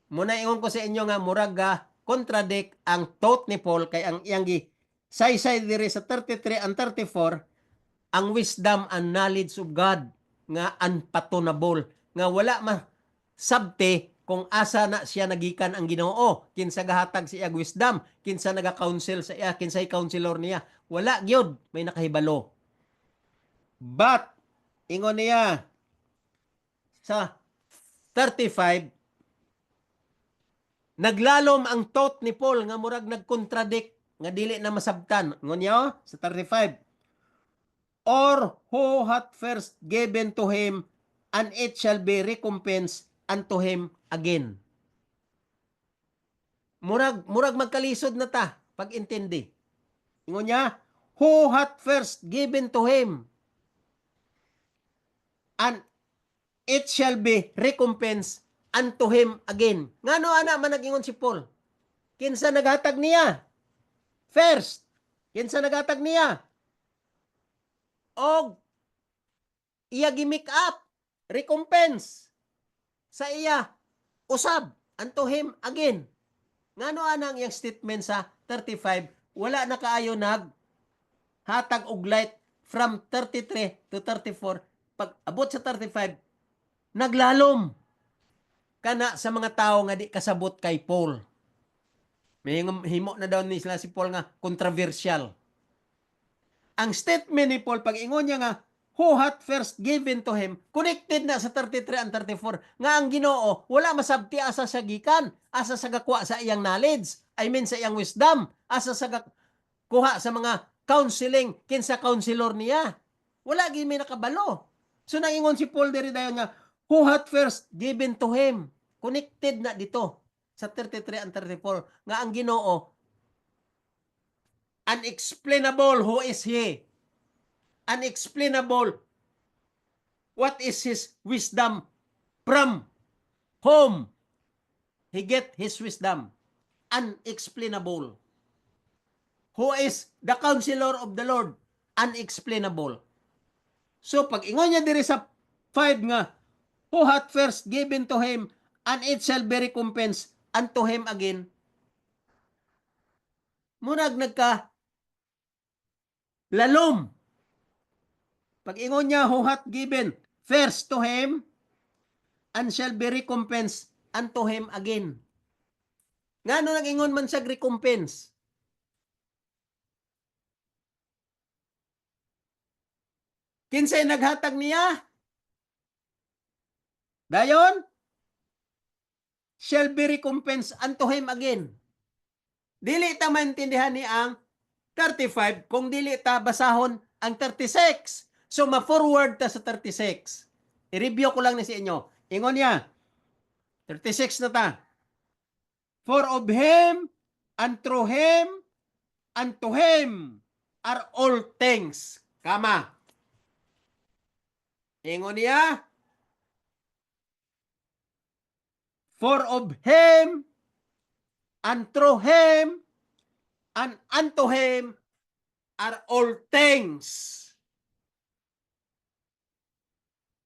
Muna ingon ko sa inyo nga murag contradict ang thought ni Paul kay ang iyang saysay diri sa 33 and 34 ang wisdom and knowledge of God nga unfathomable, nga wala sabte kung asa na siya nagikan ang Ginoo, kinsa gahatag sa iyang wisdom, kinsa naga-counsel sa iya, kinsa counselor niya, wala gyud may nakahibalo. But ingon niya sa 35, naglalom ang thought ni Paul nga murag nagkontradict nga dili na masabtan. Ngon niya sa 35. Or who hath first given to him, and it shall be recompensed unto him again. Murag magkalisod na ta pag intindi. Ngon niya, who hath first given to him, and it shall be recompensed unto him again. Ngano ana man nagingon si Paul? Kinsa naghatag niya? First. Kinsa naghatag niya? Og iya gi-make up, recompense sa iya usab unto him again. Ngano ana ang iyang statement sa 35? Wala na kaayo hatag og light from 33 to 34. Pag abot sa 35, naglalom kana sa mga tao nga di kasabot kay Paul. May himo na daw ni sila si Paul nga controversial. Ang statement ni Paul, pag ingon niya nga, who hath first given to him, connected na sa 33 and 34, nga ang Ginoo wala masabti asa sa gikan, asa sa gakuha sa iyang knowledge, I mean sa iyang wisdom, asa sa kuha sa mga counseling, kinsa counselor niya. Wala gyud may nakabalo. So naingon si Paul diri dayon nga, who hath first given to him, connected na dito sa 33 and 34, nga ang Ginoo unexplainable, who is he? Unexplainable, what is his wisdom, from whom he get his wisdom? Unexplainable. Who is the counselor of the Lord? Unexplainable. So pag ingon niya diri sa 5 nga, who hath first given to him, and it shall be recompensed unto him again. Murag lalom. Pag ingon niya, who hath given first to him, and shall be recompensed unto him again. Ngano nag-ingon man siya recompense? Kinsay naghatag niya? Dayon, shall be recompensed unto him again. Dili ta maintindihan ni ang 35 kung dili ta basahon ang 36. So ma-forward ta sa 36. I-review ko lang ni sa inyo. Ingon niya, 36 na ta. For of him, and through him, and to him are all things. Kama. Ingon niya, for of him, and through him, and unto him are all things.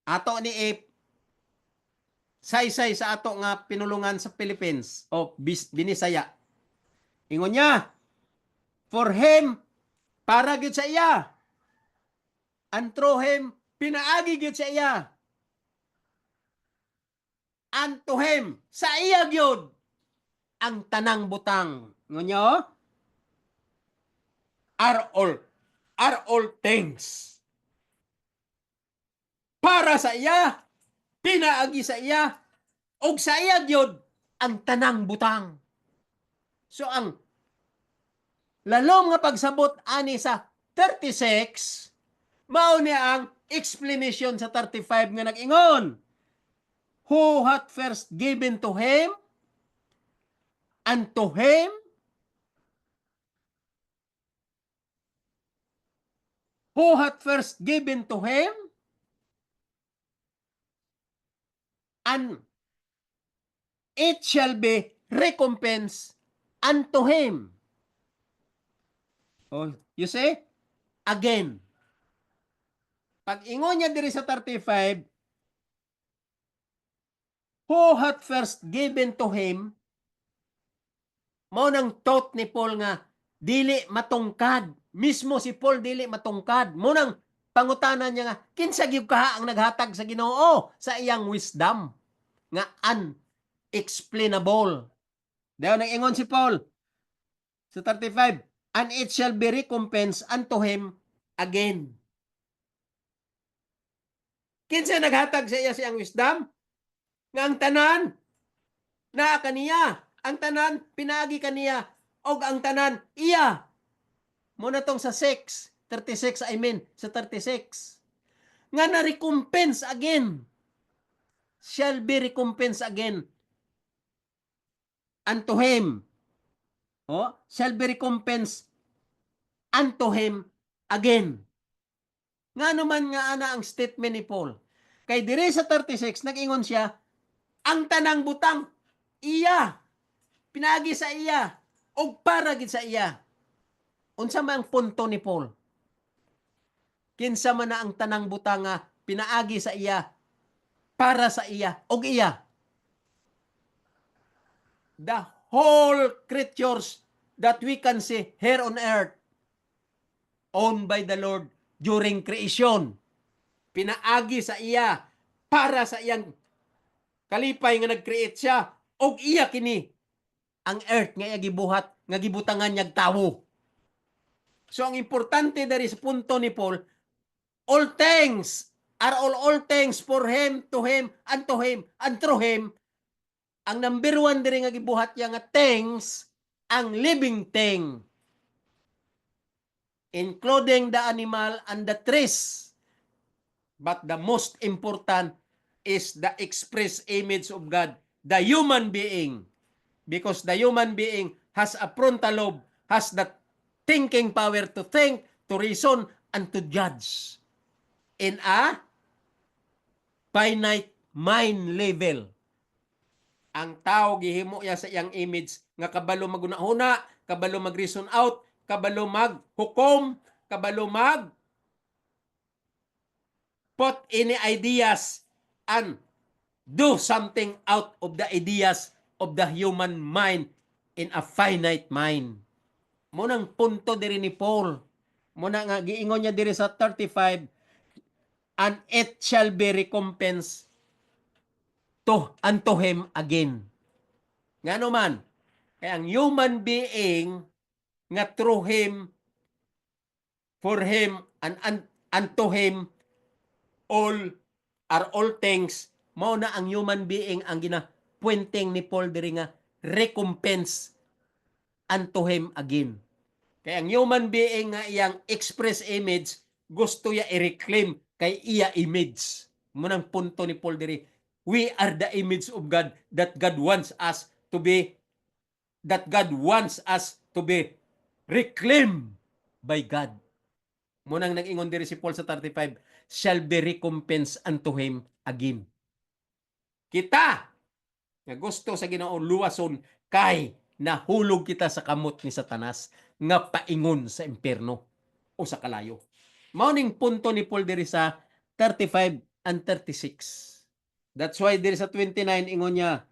Ato ni Ip, say sa ato nga pinulungan sa Philippines o Binisaya. Ingon niya, for him, para gid sa iya. And through him, pinaagi gid sa iya. And to him, sa iya gyud ang tanang butang. Ingon niyo, are all things. Para sa iya, pinaagi sa iya, og sa iya gyud ang tanang butang. So ang lalom nga pagsabot ani sa 36, mao ni ang explanation sa 35 nga nag-ingon. Who hath first given to him, and to him, who hath first given to him, and it shall be recompensed unto him. Oh, you see? Again. Pag ingon niya diri sa 35, who hath first given to him, mao nang thought ni Paul nga dili matungkad. Mismo si Paul dili matungkad. Mo nang pangutanan niya nga, kinsa gyud kaha ang naghatag sa Ginoo sa iyang wisdom nga unexplainable. Dayon nang ingon si Paul sa 35, and it shall be recompensed unto him again. Kinsa naghatag sa iya siyang wisdom? Nga ang tanan naa kaniya, ang tanan pinagi kaniya, og ang tanan iya. Muna tong sa 36, I mean, sa 36. Nga na-recompense again. Shall be recompensed again unto him. Oh, shall be recompensed unto him again. Nga naman nga ana ang statement ni Paul. Kay dire sa 36, nag-ingon siya, ang tanang butang, iya. Pinagi sa iya. O para gid sa iya. Unsa man ang punto ni Paul? Kinsa man na ang tanang butang nga pinaagi sa iya, para sa iya, og iya. The whole creatures that we can see here on earth, owned by the Lord during creation. Pinaagi sa iya, para sa iyang kalipay nga nag-create siya, og iya kini ang earth nga gibuhat, nga gibutangan niyag tawo. So ang importante dari sa punto ni Paul, all things are all things for him, to him, and to him, and through him. Ang number one diri nga gibuhat niya nga things, ang living thing, including the animal and the trees. But the most important is the express image of God, the human being. Because the human being has a frontal lobe, has the thinking power to think, to reason, and to judge in a finite mind level. Ang tao gihimo ya sa iyang image nga kabalo magunahuna, kabalo mag-reason out, kabalo maghukom, kabalo mag put any ideas and do something out of the ideas of the human mind in a finite mind. Munang punto diri ni Paul. Muna nga giingon niya diri sa 35, and it shall be recompensed unto him again. Ngano man, kaya ang human being nga through him, for him, and unto him, all are all things, mao na ang human being ang ginapuenteng ni Paul diri nga recompense unto him again. Kaya ang human being nga iyang express image, gusto ya i-reclaim kay iya image. Munang punto ni Paul diri, we are the image of God that God wants us to be, reclaimed by God. Munang nag-ingon diri si Paul sa 35, shall be recompensed unto him again. Kita nga gusto sa Ginoo luwason kay nahulog kita sa kamot ni Satanas nga paingon sa impierno o sa kalayo. Mao ning punto ni Paul diri sa 35 and 36. That's why diri sa 29 ingon niya,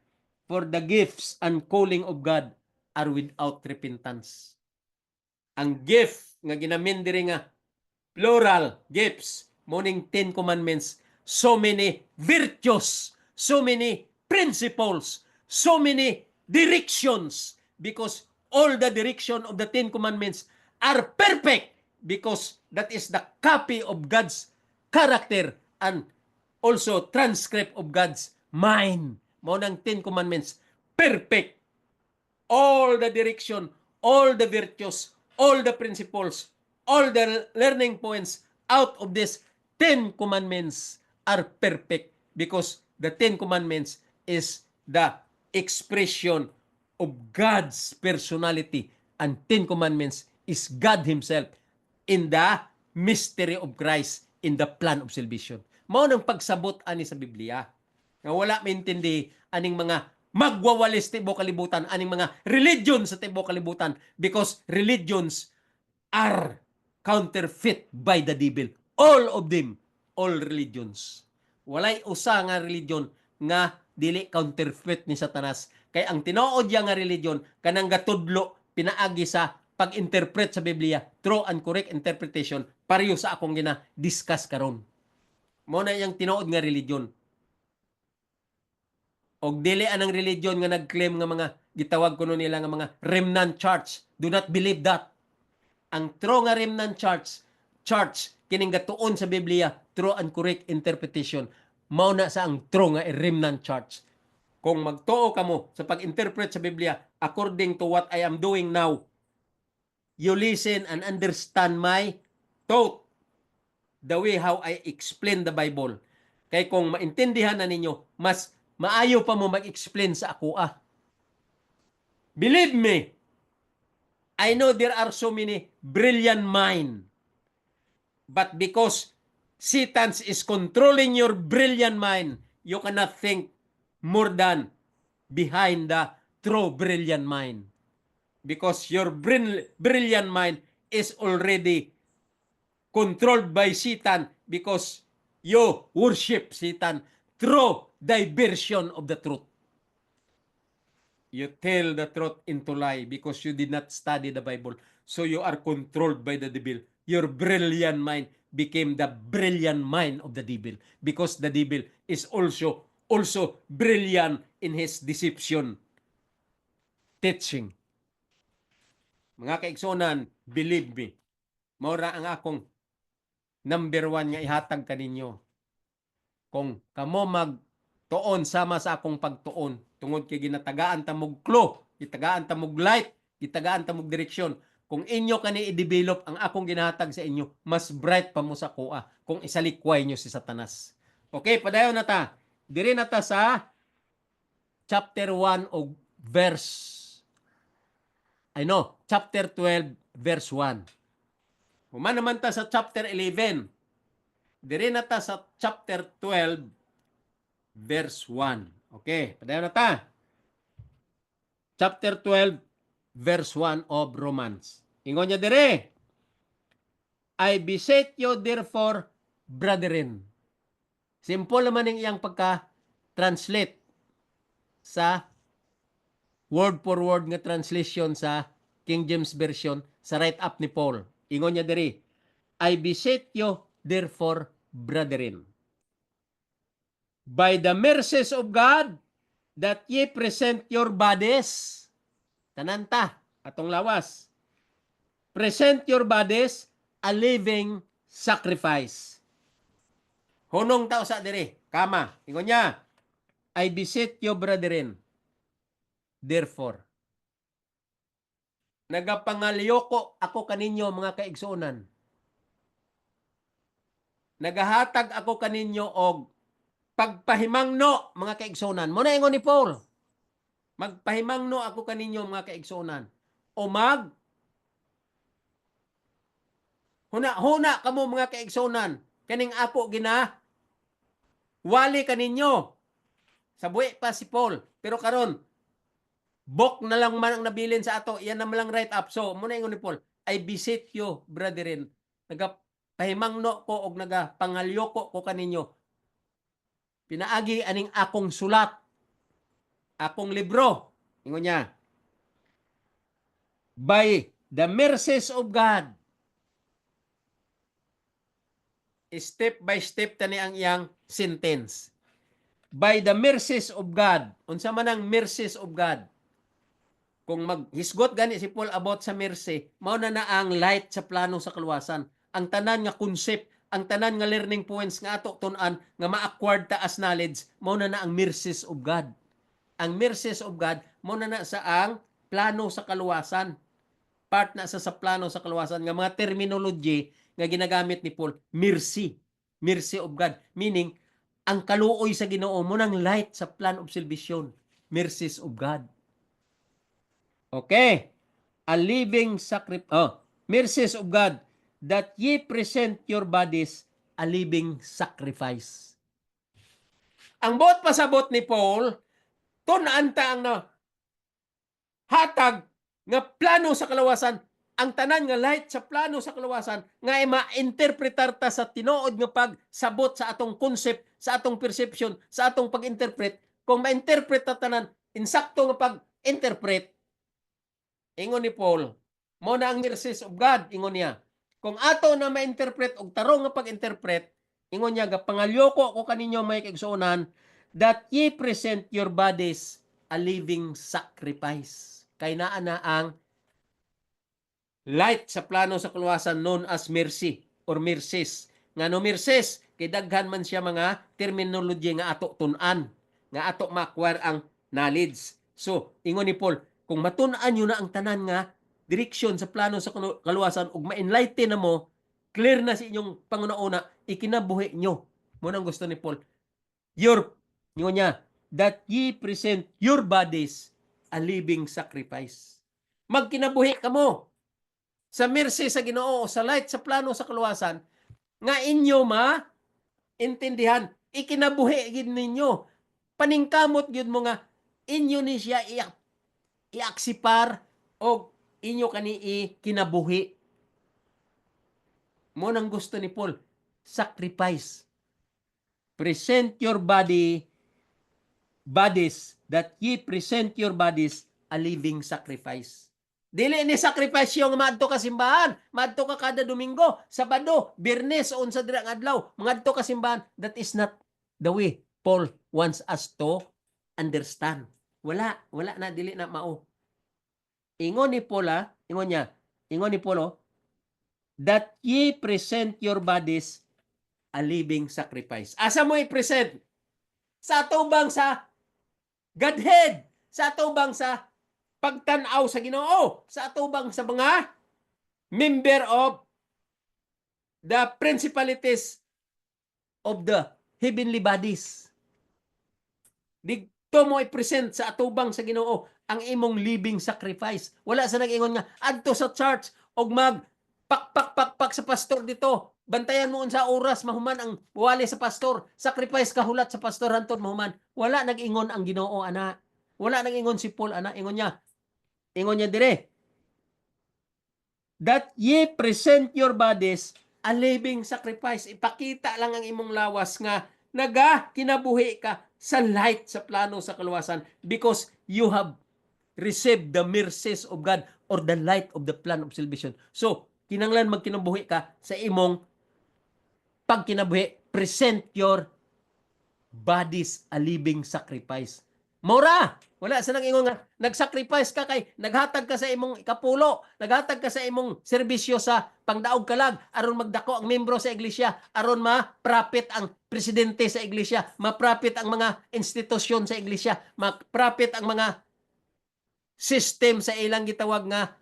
for the gifts and calling of God are without repentance. Ang gift nga ginamin diri nga plural gifts, morning 10 commandments, so many virtues, so many principles, so many directions, because all the direction of the 10 commandments are perfect, because that is the copy of God's character and also transcript of God's mind. Mao nang 10 commandments, perfect. All the direction, all the virtues, all the principles, all the learning points out of this 10 commandments are perfect, because the 10 commandments is the expression of God's personality, and 10 commandments is God Himself in the mystery of Christ, in the plan of salvation. Mao nang pagsabot ani sa Biblia nga wala maintindi aning mga magwawalis tibuok kalibutan, aning mga religion sa tibuok kalibutan, because religions are counterfeit by the devil. All of them, all religions. Walay usa nga religion nga dili counterfeit ni Satanas. Kay ang tinuod yang nga religion kanang gatudlo pinaagi sa pag-interpret sa Biblia, true and correct interpretation, pareho sa akong gina-discuss karon. Mo na yang tinuod nga religion. Og dili anang religion nga nag-claim nga mga gitawag kuno nila nga mga remnant church. Do not believe that. Ang true nga remnant church kining gatuon sa Biblia, true and correct interpretation, mao na sa ang true nga remnant church. Kung magtuo kamo sa pag-interpret sa Biblia according to what I am doing now, you listen and understand my thought, the way how I explain the Bible. Kay kung maintindihan na ninyo, mas maayo pa mo mag-explain sa ako. Believe me, I know there are so many brilliant minds, but because Satan is controlling your brilliant mind, you cannot think more than behind the true brilliant mind. Because your brilliant mind is already controlled by Satan, because you worship Satan through diversion of the truth. You tell the truth into lie because you did not study the Bible. So you are controlled by the devil. Your brilliant mind became the brilliant mind of the devil, because the devil is also brilliant in his deception teaching. Mga kaigsonan, believe me, maura ang akong number 1 nga ihatag kaninyo. Kung kamo magtuon sama sa akong pagtuon, tungod kay ginatagaan ta mog clue, gitagaan ta mog light, gitagaan ta mog direksyon. Kung inyo kani i-develop ang akong ginahatag sa inyo, mas bright pa mo sa kuha kung isalikway nyo si Satanas. Okay, padayon na ta. Diri na ta sa chapter 1 o chapter 12 verse 1. Human naman ta sa chapter 11. Diri na ta sa chapter 12 verse 1. Okay, padayon na ta. Chapter 12 verse 1 of Romans. Ingon niya dire, I beseech you therefore, brethren. Simple naman ang iyang pagka-translate sa word for word nga translation sa King James Version sa write-up ni Paul. Ingon niya diri, I beseech you therefore, brethren, by the mercies of God, that ye present your bodies, tananta, atong lawas, present your bodies a living sacrifice. Hunong tao sa diri, kama, ingon niya, I beseech you, brethren, therefore, nagapangalyoko ako kaninyo mga kaigsuonan. Nagahatag ako kaninyo og pagpahimangno mga kaigsuonan. Muna ingon ni Paul, magpahimangno ako kaninyo mga kaigsuonan. O Huna kamo mga kaigsonan, kaning ako gina wali kaninyo. Sa buhi pa si Paul. Pero karon bok na lang man ang nabilin sa ato, iyan na lang right up. So, muna ingon ni Paul, I beseech you, brethren, nagapahimangno ko og nagapangalyo ko kaninyo. Pinaagi aning akong sulat, akong libro. Ingon niya, by the mercies of God, step by step tani ang iyang sentence. By the mercies of God. Unsa man ang mercies of God? Kung maghisgot gani si Paul about sa mercy, mao na ang light sa plano sa kaluwasan. Ang tanan nga concept, ang tanan nga learning points nga ato tun-an nga ma-acquired ta as knowledge, mao na ang mercies of God. Ang mercies of God mao na sa ang plano sa kaluwasan. Part na sa plano sa kaluwasan nga mga terminology nga ginagamit ni Paul, mercy. Mercy of God. Meaning, ang kaluoy sa Ginoo mo nang light sa plan of salvation. Mercies of God. Okay. A living sacrifice. Mercies of God, that ye present your bodies a living sacrifice. Ang buot pasabot ni Paul, tunanta ang hatag nga plano sa kalawasan, ang tanan nga light sa plano sa kalawasan nga ma-interpretar ta sa tinuod nga pagsabot sa atong concept, sa atong perception, sa atong pag-interpret. Kung ma-interpret ta tanan insakto nga pag-interpret, ingon ni Paul, mo na ang mercies of God, ingon niya. Kung ato na ma-interpret og tarong nga pag-interpret, ingon niya, gapangalyoko ko kaninyo may kaigsuonan, that ye present your bodies a living sacrifice. Kay naa na ang light sa plano sa kaluwasan known as mercy or mercies. Nga no mercies, kay daghan man siya mga terminology nga ato tun-an, nga ato ma-acquire ang knowledge. So, ingon ni Paul, kung matun-an nyo na ang tanan nga direksyon sa plano sa kaluwasan ug ma-enlighten na mo, clear na sa inyong pangunauna, ikinabuhi nyo. Muna ang gusto ni Paul. Ingon niya, that ye present your bodies a living sacrifice. Magkinabuhi ka mo sa mercy sa Ginoo, sa light sa plano sa kaluwasan, nga inyo intindihan, ikinabuhi gid ninyo. Paningkamot gyud mo nga inyo ni siya iaksipar o inyo kani kinabuhi. Mo nang gusto ni Paul, sacrifice. Present your bodies, that ye present your bodies a living sacrifice. Dili ni sakripisyo nga maadto ka simbahan, maadto ka kada Domingo, Sabado, Biyernes o unsa dira nga adlaw, maadto ka simbahan. That is not the way Paul wants us to understand. Wala na, dili na mao. Ingon ni Paul, ingon ni Paul, that ye present your bodies a living sacrifice. Asa mo i-present? Sa atubang sa Godhead, sa atubang sa pagtanaw sa Ginoo, sa atubang sa mga member of the principalities of the heavenly bodies. Dito mo i-present sa atubang sa Ginoo ang imong living sacrifice. Wala sa nag-ingon nga adto sa church og mag pak sa pastor dito. Bantayan mo unsa oras mahuman ang wali sa pastor. Sacrifice kahulat sa pastor hantod mahuman. Wala nag-ingon ang Ginoo ana. Wala nag-ingon si Paul ana. Ingon niya dire, that ye present your bodies a living sacrifice. Ipakita lang ang imong lawas nga kinabuhi ka sa light sa plano sa kaluwasan because you have received the mercies of God or the light of the plan of salvation. So, kinanglan magkinabuhi ka sa imong pagkinabuhi. Present your bodies a living sacrifice. Mora! Wala sa nag-ingon nga, nag-sacrifice ka kay, naghatag ka sa imong kapulo, naghatag ka sa imong serbisyo sa pangdaog kalag, aron magdako ang membro sa iglesia, aron ma-profit ang presidente sa iglesia, ma-profit ang mga institusyon sa iglesia, ma-profit ang mga system sa ilang gitawag nga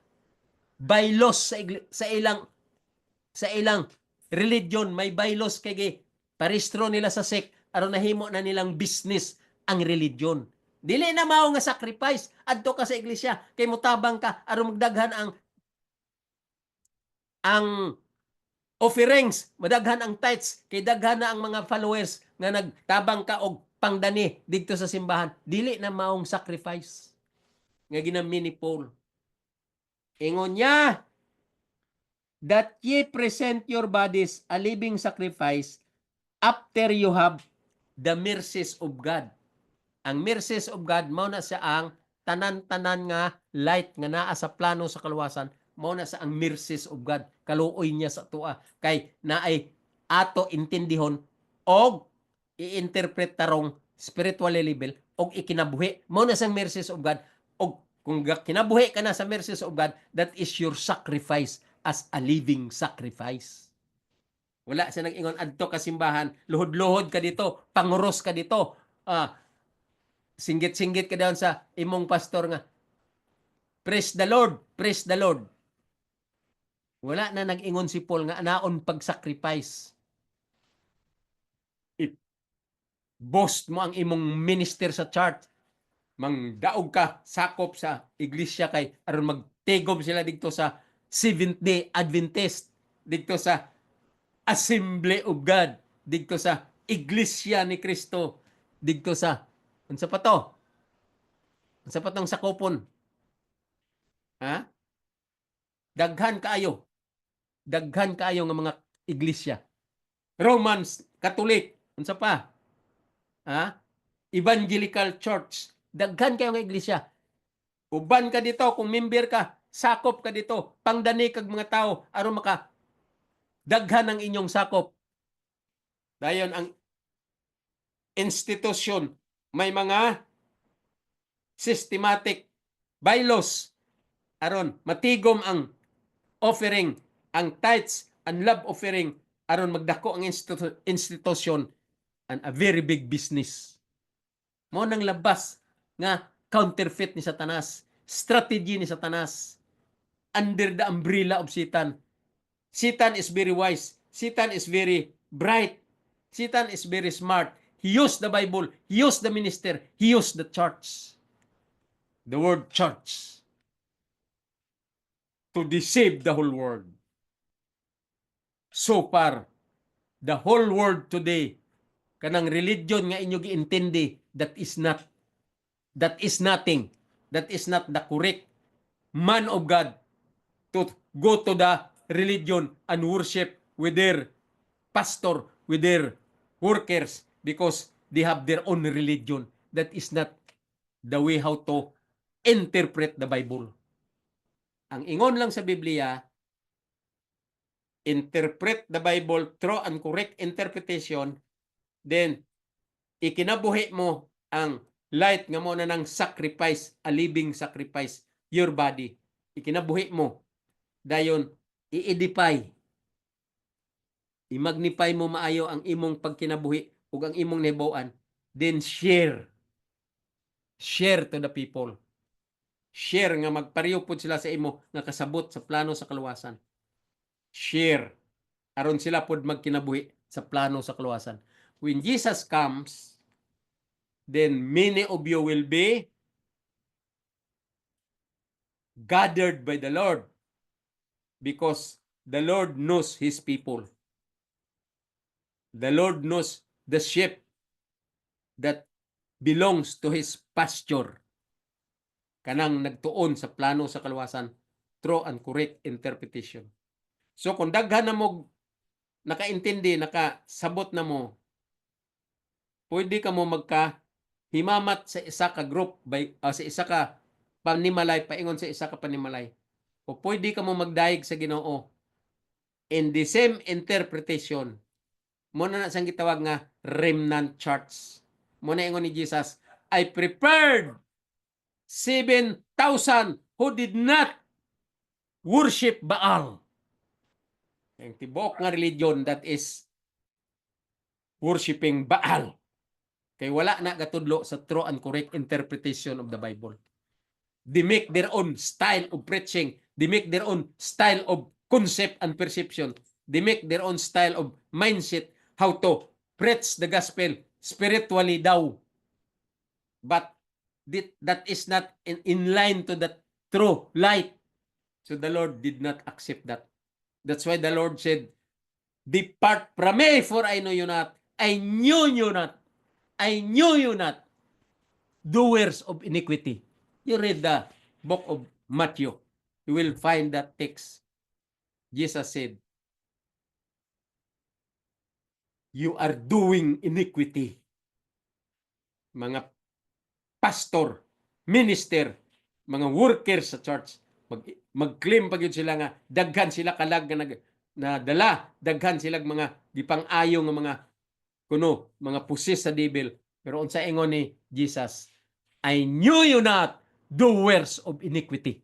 bylaws sa ilang religion, may bylaws kay paristro nila sa sect, aron nahimo na nilang business ang religion. Dili na mao nga sacrifice adto ka sa iglesia kay mutabang ka aron magdaghan ang offerings, madaghan ang tithes, kay daghan na ang mga followers nga nagtabang ka og pangdani didto sa simbahan. Dili na maong sacrifice nga ginamni ni Paul. Ingon niya, that ye present your bodies a living sacrifice after you have the mercies of God. Ang mercies of God, mao na siya ang tanan-tanan nga light nga naa sa plano sa kaluwasan, mao na sa ang mercies of God. Kaluoy niya sa tua. Kay naay ato intindihon og i-interpret tarong spiritual level og ikinabuhi. Mao na sang mercies of God. Og kung kinabuhi ka na sa mercies of God, that is your sacrifice as a living sacrifice. Wala siya nag-ingon adto ka simbahan, luhod-luhod ka dito, panguros ka dito. Singgit-singgit ka daw sa imong pastor nga, praise the Lord, praise the Lord. Wala na nag-ingon si Paul nga naon pag-sacrifice. Boast mo ang imong minister sa church. Mangdaog ka, sakop sa iglesia kay aron magtigom sila dito sa Seventh-day Adventist, dito sa Assembly of God, dito sa Iglesia ni Cristo, dito sa unsa pa to? Unsa pa tong sakopon? Ha? Daghan kaayo. Daghan kaayo nga mga iglesia. Romans, Catholic, unsa pa? Ha? Evangelical Church. Daghan kayo nga iglesia. Uban ka dito, kung member ka, sakop ka dito, pangdani kag mga tao aron maka daghan ang inyong sakop. Dayon ang institusyon may mga systematic bylaws aron matigom ang offering, ang tithes, and love offering aron magdako ang institusyon and a very big business. Mo nang labas nga counterfeit ni Satanas, strategy ni Satanas under the umbrella of Satan. Satan is very wise. Satan is very bright. Satan is very smart. He used the Bible. He used the minister. He used the church. The word church. To deceive the whole world. So far, the whole world today, kanang religion nga inyo giintindi, that is nothing. That is not the correct man of God to go to the religion and worship with their pastor, with their workers, because they have their own religion. That is not the way how to interpret the Bible. Ang ingon lang sa Biblia, interpret the Bible through and correct interpretation, then ikinabuhi mo ang light nga mo na ng sacrifice, a living sacrifice, your body. Ikinabuhi mo. Dayon, i-edify. I-magnify mo maayo ang imong pagkinabuhi ug ang imong nahibaw-an. Then share. Share to the people. Share nga magpareho pud sila sa imo nga kasabot sa plano sa kaluwasan. Share aron sila pud magkinabuhi sa plano sa kaluwasan. When Jesus comes, then many of you will be gathered by the Lord because the Lord knows His people. The Lord knows the sheep that belongs to His pasture. Kanang nagtuon sa plano sa kaluwasan through and correct interpretation. So kung daghan na mo nakaintindi, nakasabot na mo, pwede ka mo magkahimamat sa isa ka group, sa isa ka panimalay, paingon sa isa ka panimalay. O pwede ka mo magdaig sa Ginoo in the same interpretation. Muna na siyang gitawag nga remnant church. Muna ingon ni Jesus, I prepared 7,000 who did not worship Baal. Ang tibok nga religion, that is worshiping Baal. Kay wala na gatudlo sa true and correct interpretation of the Bible. They make their own style of preaching. They make their own style of concept and perception. They make their own style of mindset how to preach the gospel spiritually daw. But that is not in line to the true light. So the Lord did not accept that. That's why the Lord said, Depart from me, for I know you not. I knew you not. I knew you not. Doers of iniquity. You read the book of Matthew. You will find that text. Jesus said, you are doing iniquity. Mga pastor, minister, mga workers sa church, mag-claim pa gyud sila nga daghan sila kalag na dala, daghan sila mga gipang-ayo nga mga kuno, mga pusis sa devil. Pero unsa ingon ni Jesus, I knew you not, doers of iniquity.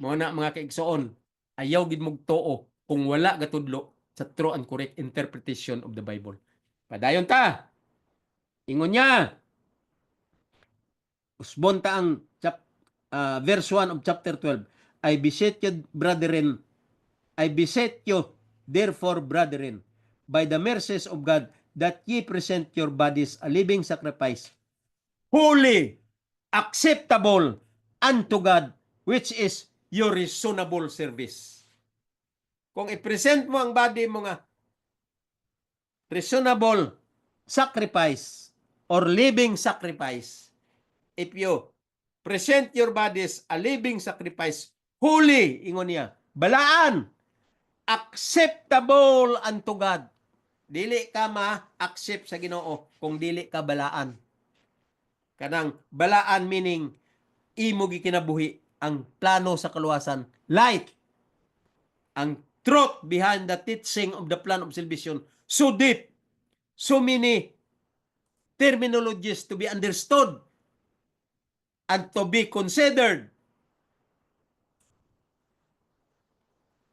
Mo na mga kaigsoon, ayaw gid mog tuo kung wala gatudlo sa true and correct interpretation of the Bible. Padayon ta. Ingon niya, usbon ta ang verse 1 of chapter 12. I beseech you, brethren, I beseech you, therefore, brethren, by the mercies of God, that ye present your bodies a living sacrifice, holy, acceptable unto God, which is your reasonable service. Kung i-present mo ang body mo nga reasonable sacrifice or living sacrifice, if you present your bodies a living sacrifice, holy, ingon niya, balaan, acceptable unto God. Dili ka ma-accept sa Ginoo kung dili ka balaan. Kanang balaan meaning imo gikinabuhi ang plano sa kaluwasan, light, ang truth behind the teaching of the plan of salvation, so deep, so many terminologies to be understood and to be considered,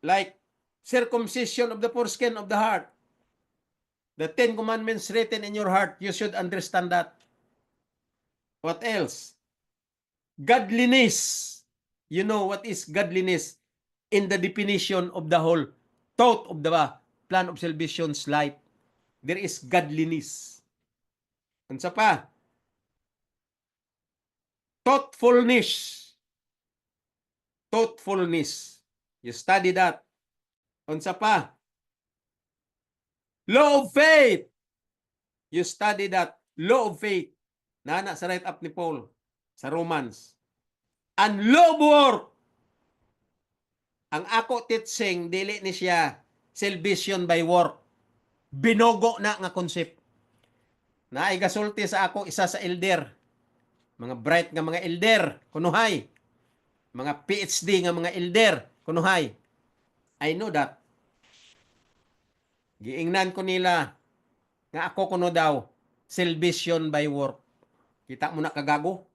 like circumcision of the foreskin of the heart, the 10 commandments written in your heart, you should understand that. What else? Godliness. You know what is godliness in the definition of the whole thought of the plan of salvation's life. There is godliness. Unsa pa? Thoughtfulness. Thoughtfulness. You study that. Unsa pa? Law of faith. You study that. Law of faith. Nana sa write up ni Paul sa Romans. And law of work. Ang ako teaching, dili ni siya salvation by work. Binogo na nga concept. Naay gasulti sa ako isa sa elder. Mga bright nga mga elder, kunuhay. Mga PhD nga mga elder, kunuhay. I know that. Giingnan ko nila nga ako kuno daw salvation by work. Kita mo na kagago.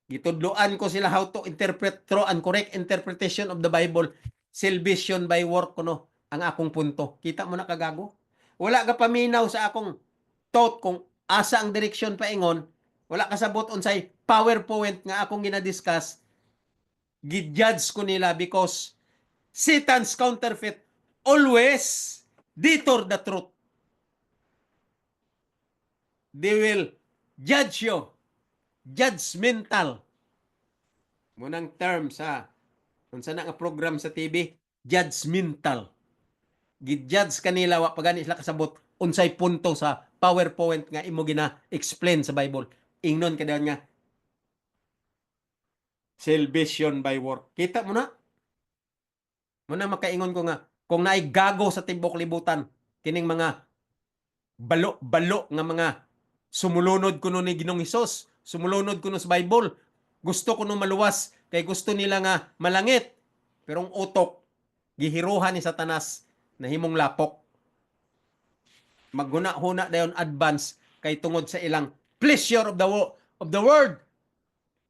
Gitudloan ko sila how to interpret true and correct interpretation of the Bible. Salvation by work kuno ang akong punto. Kita mo na kagago. Wala ka paminaw sa akong thought kung asa ang direksyon paingon. Wala kasabot unsay PowerPoint nga akong ginadiscuss. Gijudge ko nila because Satan's counterfeit always detour the truth. They will judge you. Judgmental. Munang term sa unsa na nga program sa TV, judgmental. Gijudge kanila wa pagani sila kasabot unsay punto sa PowerPoint nga imo gina-explain sa Bible. Ingnon kada nga salvation by work. Kita mo na? Muna makaingon ko nga kung naay gago sa tibok libutan kining mga balo nga mga sumulunod kuno ni Ginoong Hesus, sumulunod kuno sa Bible, gusto kuno maluwas kay gusto nila nga malangit, pero ang utok gihiruhan ni Satanas na himong lapok. Maghuna-huna dayon advance kay tungod sa ilang pleasure of the word,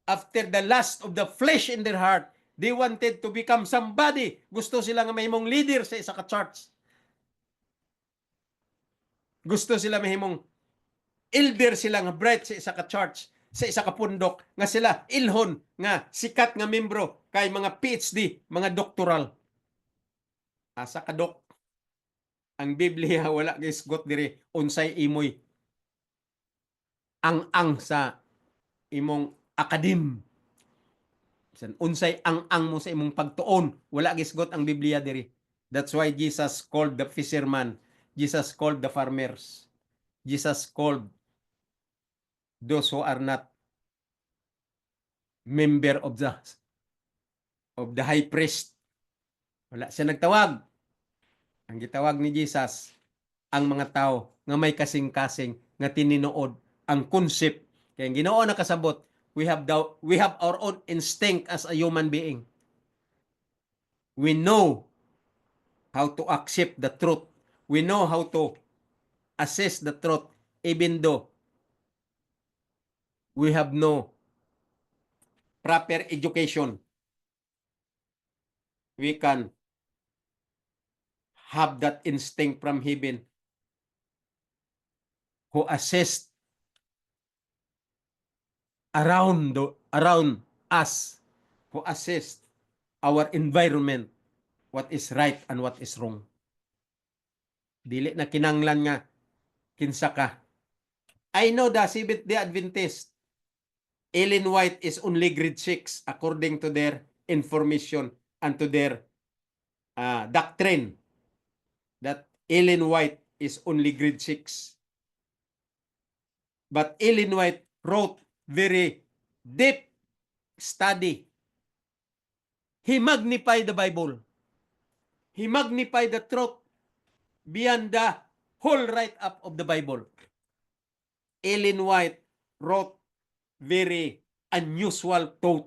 after the lust of the flesh in their heart. They wanted to become somebody. Gusto sila nga mahimong leader sa isa ka church. Gusto sila mahimong elder sila nga bright sa isa ka church, sa isa ka pundok, nga sila ilhon nga sikat nga membro kay mga PhD, mga doktoral. Asa ka dok? Ang Biblia wala gisgot diri unsay imoy ang sa imong akadim. Unsay ang mo sa imong pagtuon, wala gisgot ang Biblia diri. That's why Jesus called the fisherman. Jesus called the farmers. Jesus called those who are not member of the high priest. Wala siya nagtawag. Ang gitawag ni Jesus, ang mga tao nga may kasing-kasing nga tininuod ang concept. Kaya ang Ginoo nakasabot, we have our own instinct as a human being. We know how to accept the truth. We know how to assess the truth even though we have no proper education. We can have that instinct from heaven who assessed around us, who assessed our environment, what is right and what is wrong. Dili na kinanglan nga kinsa ka. I know the Seventh-day Adventist, Ellen White is only grade 6 according to their information and to their doctrine, that Ellen White is only grade 6. But Ellen White wrote very deep study. He magnified the Bible. He magnified the truth beyond the whole write-up of the Bible. Ellen White wrote very unusual thought,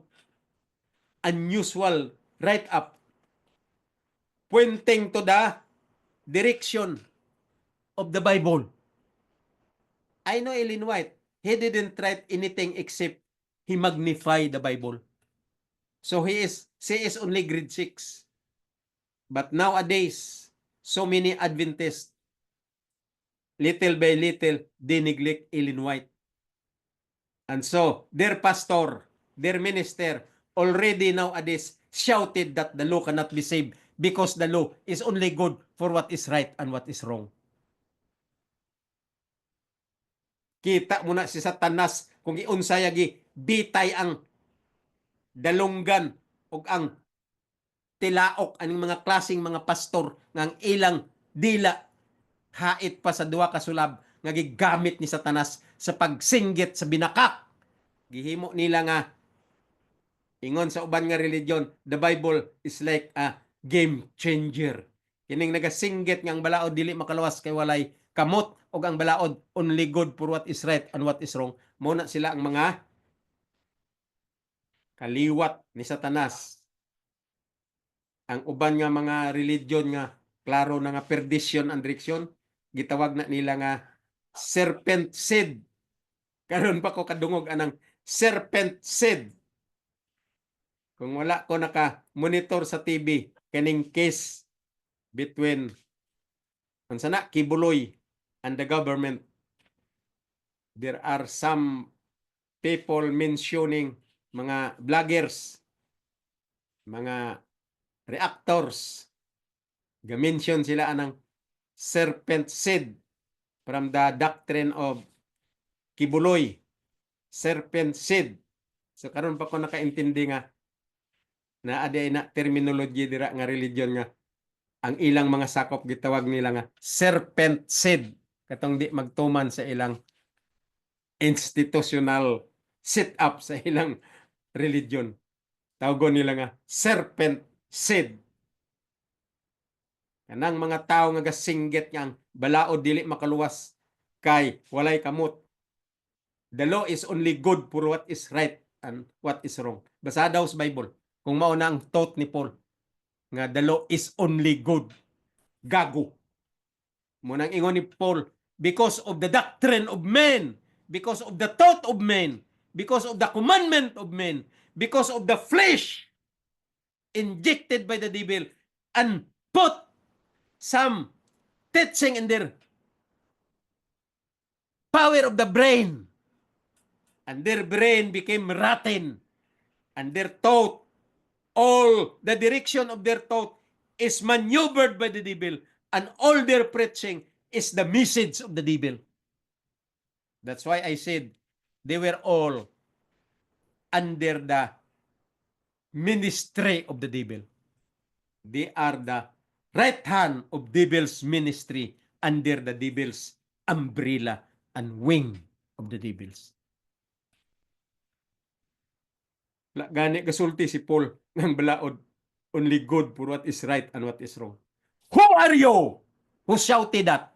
unusual write-up, pointing to the direction of the Bible. I know Ellen White, he didn't write anything except he magnified the Bible. So she is only grade 6. But nowadays, so many Adventists, little by little, they neglect Ellen White. And so, their pastor, their minister, already nowadays shouted that the law cannot be saved because the law is only good for what is right and what is wrong. Kita mo na si Satanas kung iunsaya gi bitay ang dalunggan o ang tilaok aning mga klaseng mga pastor nga ang ilang dila hait pa sa duwa ka sulab nga gigamit ni Satanas sa pagsinggit sa binakak. Gihimo nila nga ingon sa uban nga religion, the Bible is like a game changer. Kining nagasinggit nga ang balaod dili makaluwas kay walay kamot og ang balaod only good for what is right and what is wrong. Mao na sila ang mga kaliwat ni Satanas. Ang uban nga mga religion nga klaro na nga perdition and direction, gitawag na nila nga serpent seed. Karon pa ko kadungog anang serpent seed. Kung wala ko naka-monitor sa TV, kaning case between unsana Kibuloy and the government, there are some people mentioning, mga vloggers, mga reactors, ga-mention sila anang serpent seed from the doctrine of Kibuloy, serpent seed. So karon pa ko nakaintindi nga na aday na terminology dira nga religion nga ang ilang mga sakop gitawag nila nga serpent seed, katong di magtuman sa ilang institutional set-up sa ilang religion. Tawgon nila nga serpent seed. Kanang mga tao nga gasinggit nga ang balaod dili makaluwas kay walay kamot. The law is only good for what is right and what is wrong. Basa daw sa Bible. Kung mao na ang thought ni Paul nga the law is only good. Gago. Munang ingon ni Paul, because of the doctrine of men, because of the thought of men, because of the commandment of men, because of the flesh injected by the devil and put some teaching in their power of the brain, and their brain became rotten, and their thought, all the direction of their thought is maneuvered by the devil, and all their preaching is the message of the devil. That's why I said they were all under the ministry of the devil. They are the right hand of devil's ministry under the devil's umbrella and wing of the devils. Gani kasulti si Paul ng balaod, only good for what is right and what is wrong. Who are you who shouted that?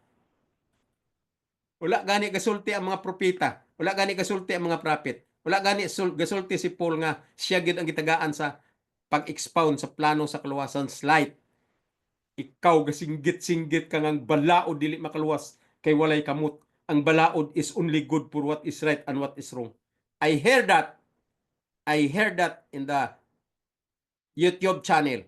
Wala gani kasulti ang mga propeta. Wala gani kasulti ang mga prophet. Wala gani kasulti si Paul nga siya gid ang gitagaan sa pag-expound sa plano sa kaluwasan slide. Ikaw gasinggit-singgit ka ngang balaod dili makaluwas kay walay kamot. Ang balaod is only good for what is right and what is wrong. I heard that in the YouTube channel.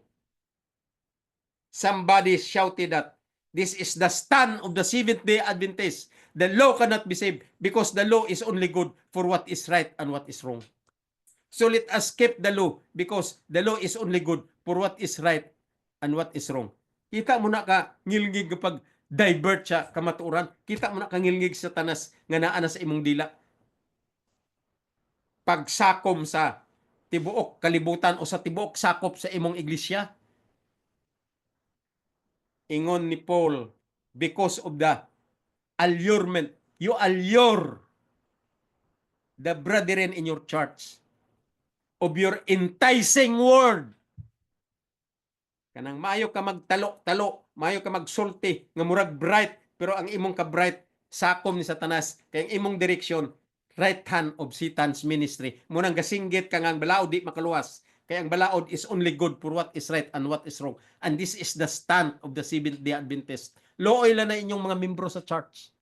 Somebody shouted that this is the stand of the Seventh-day Adventist. The law cannot be saved because the law is only good for what is right and what is wrong. So let us keep the law because the law is only good for what is right and what is wrong. Kita mo na ka ngilngig kapag divert siya kamaturan. Kita mo na ka ngilngig sa tanas nga naa na sa imong dila. Pagsakom sa tibuok kalibutan o sa tibuok sakop sa imong iglesia. Ingon ni Paul, because of the allurement, you allure the brethren in your church of your enticing word. Kanang maayo ka magtalo-talo, maayo ka magsulti, nga murag bright, pero ang imong ka bright, sakom ni Satanas, kay ang imong direksyon, right hand of Satan's ministry. Munang gasinggit ka nga ang balaod, di makaluwas. Kaya ang balaod is only good for what is right and what is wrong. And this is the stand of the Seventh-day Adventist. Looy lang na inyong mga membro sa church.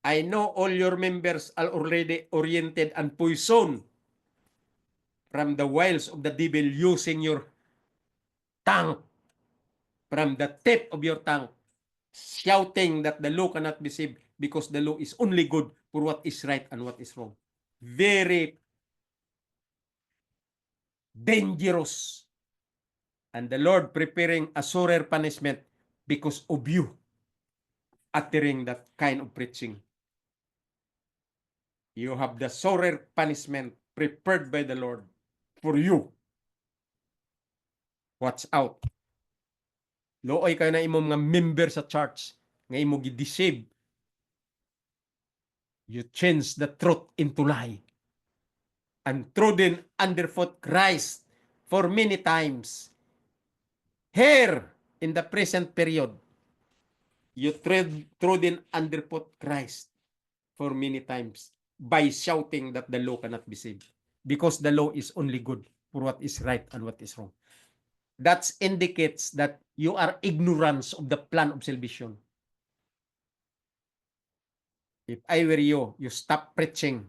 I know all your members are already oriented and poisoned from the wiles of the devil using your tongue, from the tip of your tongue, shouting that the law cannot be saved because the law is only good for what is right and what is wrong. Very dangerous. And the Lord preparing a surer punishment because of you uttering that kind of preaching. You have the surer punishment prepared by the Lord for you. Watch out. Looy kayo na imong mga member sa church nga imo gi-deceive. You change the truth into lie. And trodden underfoot Christ for many times. Here, in the present period, you trodden underfoot Christ for many times by shouting that the law cannot be saved. Because the law is only good for what is right and what is wrong. That indicates that you are ignorant of the plan of salvation. If I were you, you stop preaching.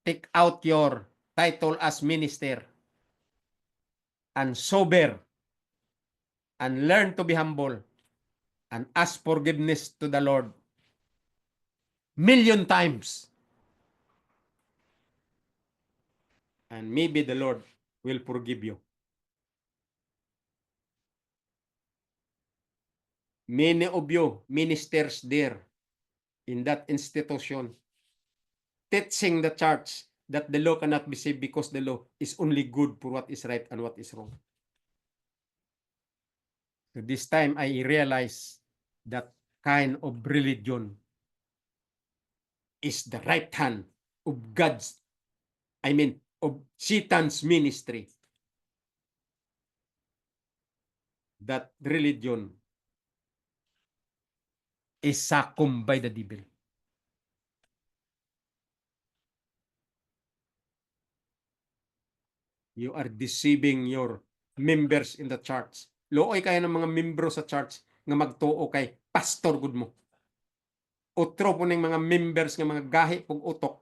Take out your title as minister and sober and learn to be humble and ask forgiveness to the Lord 1,000,000 times. And maybe the Lord will forgive you. Many of you ministers there in that institution teaching the church that the law cannot be saved because the law is only good for what is right and what is wrong. So this time I realize that kind of religion is the right hand of of Satan's ministry. That religion is sakum by the devil. You are deceiving your members in the church. Looy kayo ng mga membro sa church nga magtuo kay pastor gud mo. Utro po ng mga members nga mga gahi pug utok.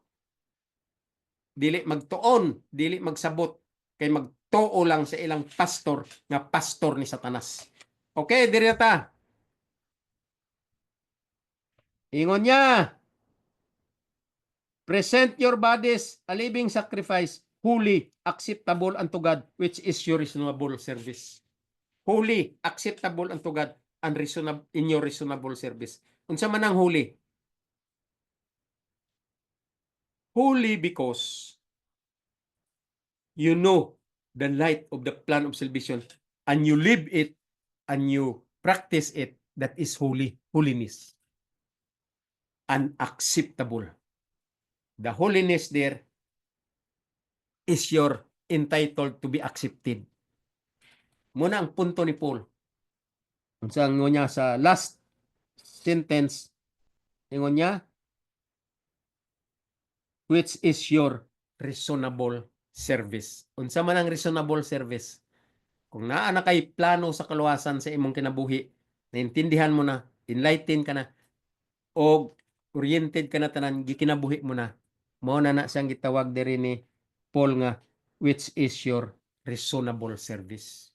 Dili magtuon, dili magsabot kay magtuo lang sa ilang pastor nga pastor ni Satanas. Okay, diri na ta. Ingon niya, present your bodies a living sacrifice, holy, acceptable unto God, which is your reasonable service. Holy, acceptable unto God, and reasonable in your reasonable service. Unsa man ang holy? Holy because you know the light of the plan of salvation, and you live it, and you practice it, that is holiness. Unacceptable. The holiness there is your entitled to be accepted. Muna ang punto ni Paul. Ang niya sa last sentence, ingon niya, which is your reasonable service. Unsa man ang reasonable service? Kung naa na kay plano sa kaluwasan sa imong kinabuhi, naintindihan mo na, enlightened ka na, o oriented ka na tanan, gikinabuhi mo na, mao na siyang gitawag diri ni Paul nga, which is your reasonable service.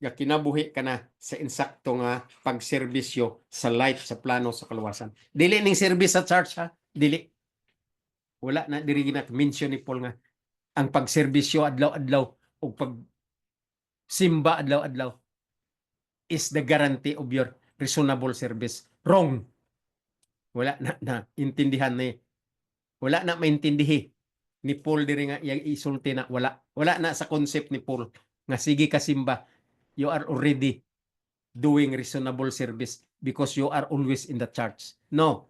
Ya kinabuhi ka na sa insakto nga pagserbisyo sa light sa plano sa kaluwasan. Dili ning service sa church ha, dili. Wala na diri ginat mention ni Paul nga ang pagserbisyo adlaw-adlaw o pag simba adlaw-adlaw is the guarantee of your reasonable service. Wrong. Wala na intindihan ni. Wala na maintindihi ni Paul diri nga iyang isulti na wala na sa concept ni Paul nga sige ka simba, you are already doing reasonable service because you are always in the church. No.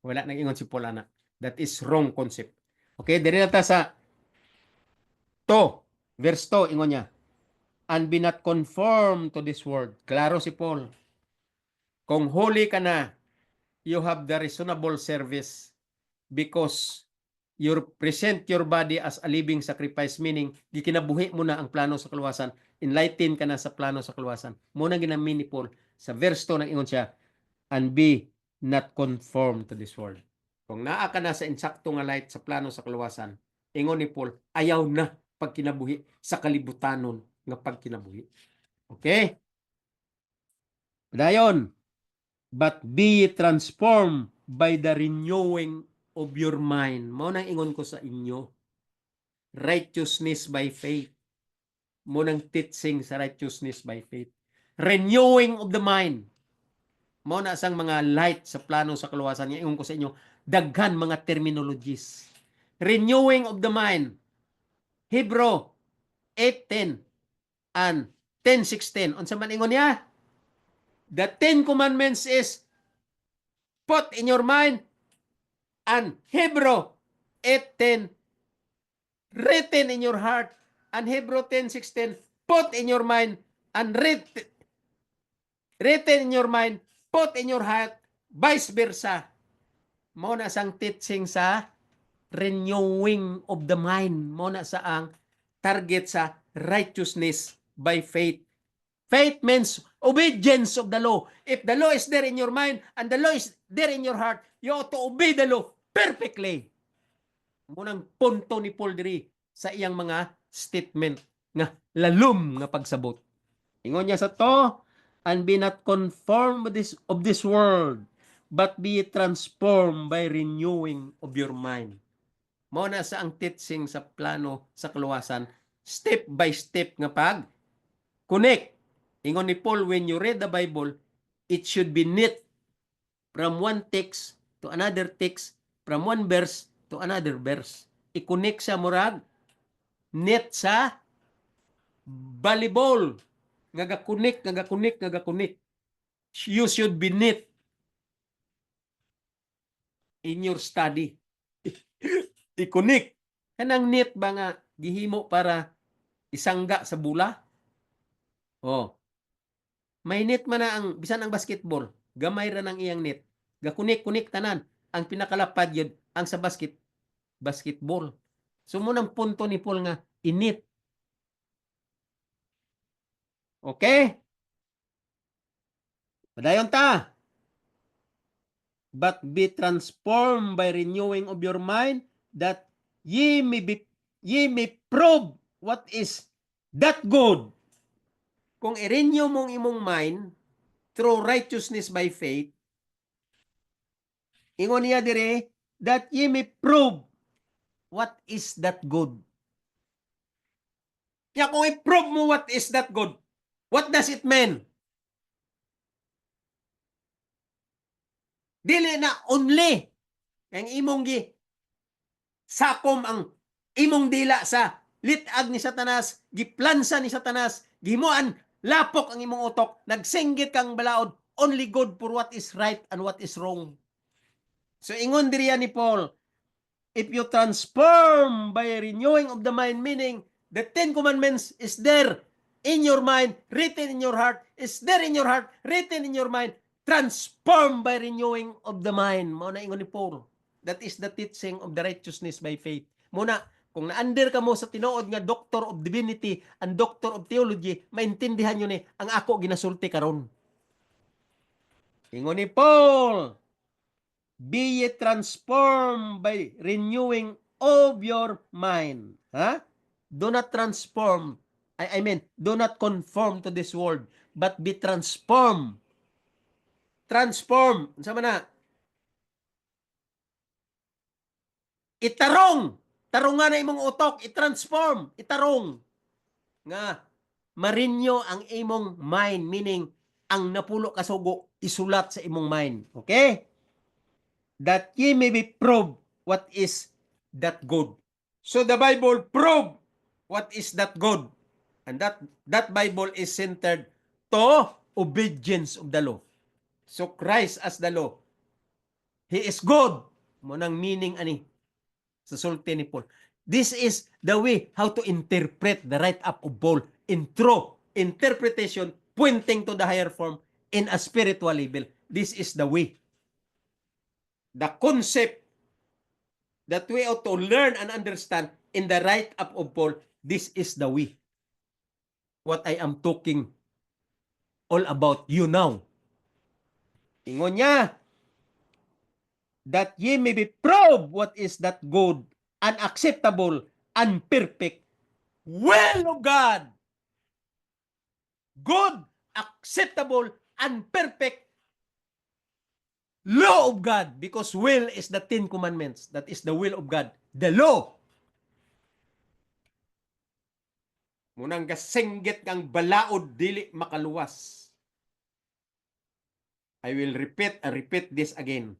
Wala nang ingon si Paul ana. That is wrong concept. Okay, diri na ta sa 2, verse 2 ingon niya. And be not conformed to this world. Klaro si Paul. Kung holy ka na, you have the reasonable service because you present your body as a living sacrifice, meaning gikinabuhi mo na ang plano sa kaluwasan, enlighten ka na sa plano sa kaluwasan. Muna ginamin ni Paul sa verse 2 nang ingon siya, and be not conformed to this world. Kung naa ka na sa insakto nga light sa plano sa kaluwasan, ingon ni Paul, ayaw na pagkinabuhi sa kalibutanon nga pagkinabuhi. Okay? Dayon, but be transformed by the renewing of your mind. Mao nang ingon ko sa inyo. Righteousness by faith. Mo nang teaching sa righteousness by faith. Renewing of the mind. Mao na sang mga light sa plano sa kaluwasan. Ingon ko sa inyo, daghan mga terminologies. Renewing of the mind. Hebrew 8:10 and 10:16. Unsa man ingon niya? The 10 commandments is put in your mind, and Hebrew 8:10 written in your heart, and Hebrew 10:16 put in your mind and written in your mind, put in your heart, vice versa. Mao na sang teaching sa renewing of the mind. Mao na sa ang target sa righteousness by faith. Faith means obedience of the law. If the law is there in your mind and the law is there in your heart, you ought to obey the law perfectly. Munang punto ni Paul diri sa iyang mga statement nga lalum nga pagsabot. Ingon niya sa to, and be not conformed of this world, but be transformed by renewing of your mind. Mao na sa ang teaching sa plano sa kaluwasan, step by step nga pag connect. Ingon ni Paul, when you read the Bible, it should be knit from one text to another text, from one verse to another verse. I-connect sa murag, knit sa volleyball. Nga ga-connect. You should be knit in your study. I-connect. Kanang knit ba nga gihimo para isangga sa bula? Oh. May net man na ang bisan ang basketball, gamay ra nang iyang net. Gakunik tanan. Ang pinakalapad yun ang sa basketball. So mo nang punto ni Paul nga init. Okay? Padayon ta. But be transformed by renewing of your mind, that ye may prove what is that good. Kung i-renew mong imong mind through righteousness by faith, ingon niya dire, that ye may prove what is that good. Kaya kung i-prove mo what is that good, what does it mean? Dili na only ang imong sakom ang imong dila sa litag ni Satanas, giplansa ni Satanas, gimuan, lapok ang imong utok, nagsinggit kang balaod, only good for what is right and what is wrong. So ingon diriya ni Paul, if you transform by renewing of the mind, meaning the 10 commandments is there in your mind, written in your heart, is there in your heart, written in your mind, transform by renewing of the mind. Mao na ingon ni Paul. That is the teaching of the righteousness by faith. Muna, kung na-under ka mo sa tinuod nga Doctor of Divinity and Doctor of Theology, maintindihan nyo ni, ang ako ginasulti karon. Ingon ni Paul, be ye transformed by renewing of your mind. Ha? Do not transform. I mean, do not conform to this world, but be transformed. Transform. Sama na. Itarong. Tarungan na imong utok. I-transform. Itarong. Nga, marinyo ang imong mind, meaning, ang napulo kasugo, isulat sa imong mind. Okay? That ye may be proved what is that good. So the Bible prove what is that good. And that Bible is centered to obedience of the law. So Christ as the law. He is good. Munang meaning ani sa sulti ni Paul. This is the way how to interpret the write-up of Paul in true interpretation pointing to the higher form in a spiritual level. This is the way. The concept that we ought to learn and understand in the write-up of Paul, this is the way. What I am talking all about you now. Ingon niya, that ye may be proved what is that good, unacceptable, and perfect will of God. Good, acceptable, and perfect law of God. Because will is the 10 commandments. That is the will of God. The law. Munang gasenggit kang balaod dili makaluwas. I will repeat and repeat this again.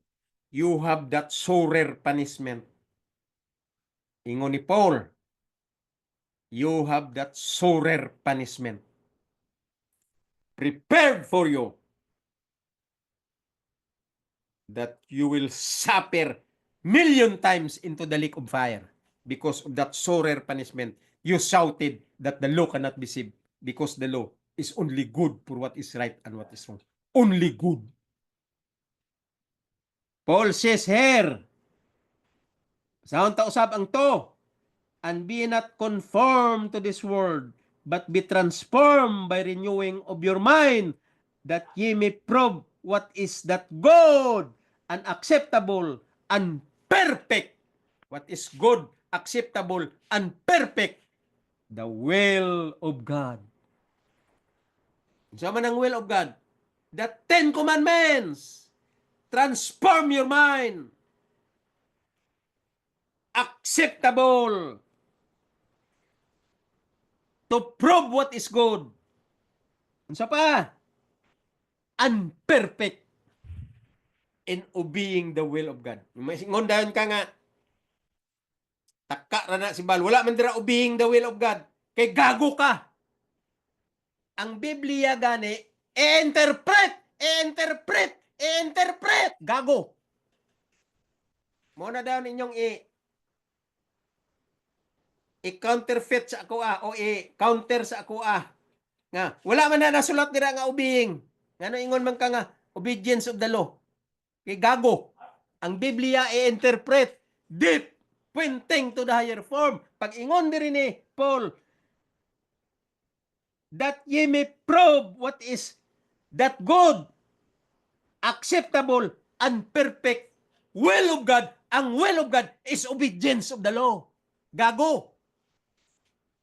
You have that surer punishment. Ingon ni Paul, you have that surer punishment prepared for you, that you will suffer million times into the lake of fire. Because of that surer punishment, you shouted that the law cannot be saved, because the law is only good for what is right and what is wrong. Only good. Paul says here, saan ta usab ang to? And be not conformed to this world, but be transformed by renewing of your mind, that ye may prove what is that good and acceptable and perfect. What is good, acceptable, and perfect? The will of God. Sama ng will of God? The 10 commandments. Transform your mind. Acceptable. To prove what is good. Unsa pa? Unperfect in obeying the will of God. May singon dayon ka nga, taka ra na si Bal, wala man dira obeying the will of God. Kay gago ka. Ang Biblia gani, interpret. Gago. Mo na daw ninyong i-counterfeit sa ako o i-counter sa ako nga wala man na nasulat dira nga obeying. Ngano ingon man ka nga obedience of the law. Kay gago. Ang Biblia i-interpret deep pointing to the higher form. Pag ingon diri ni Paul, that ye may prove what is that good, acceptable, and perfect will of God. Ang will of God is obedience of the law. Gago.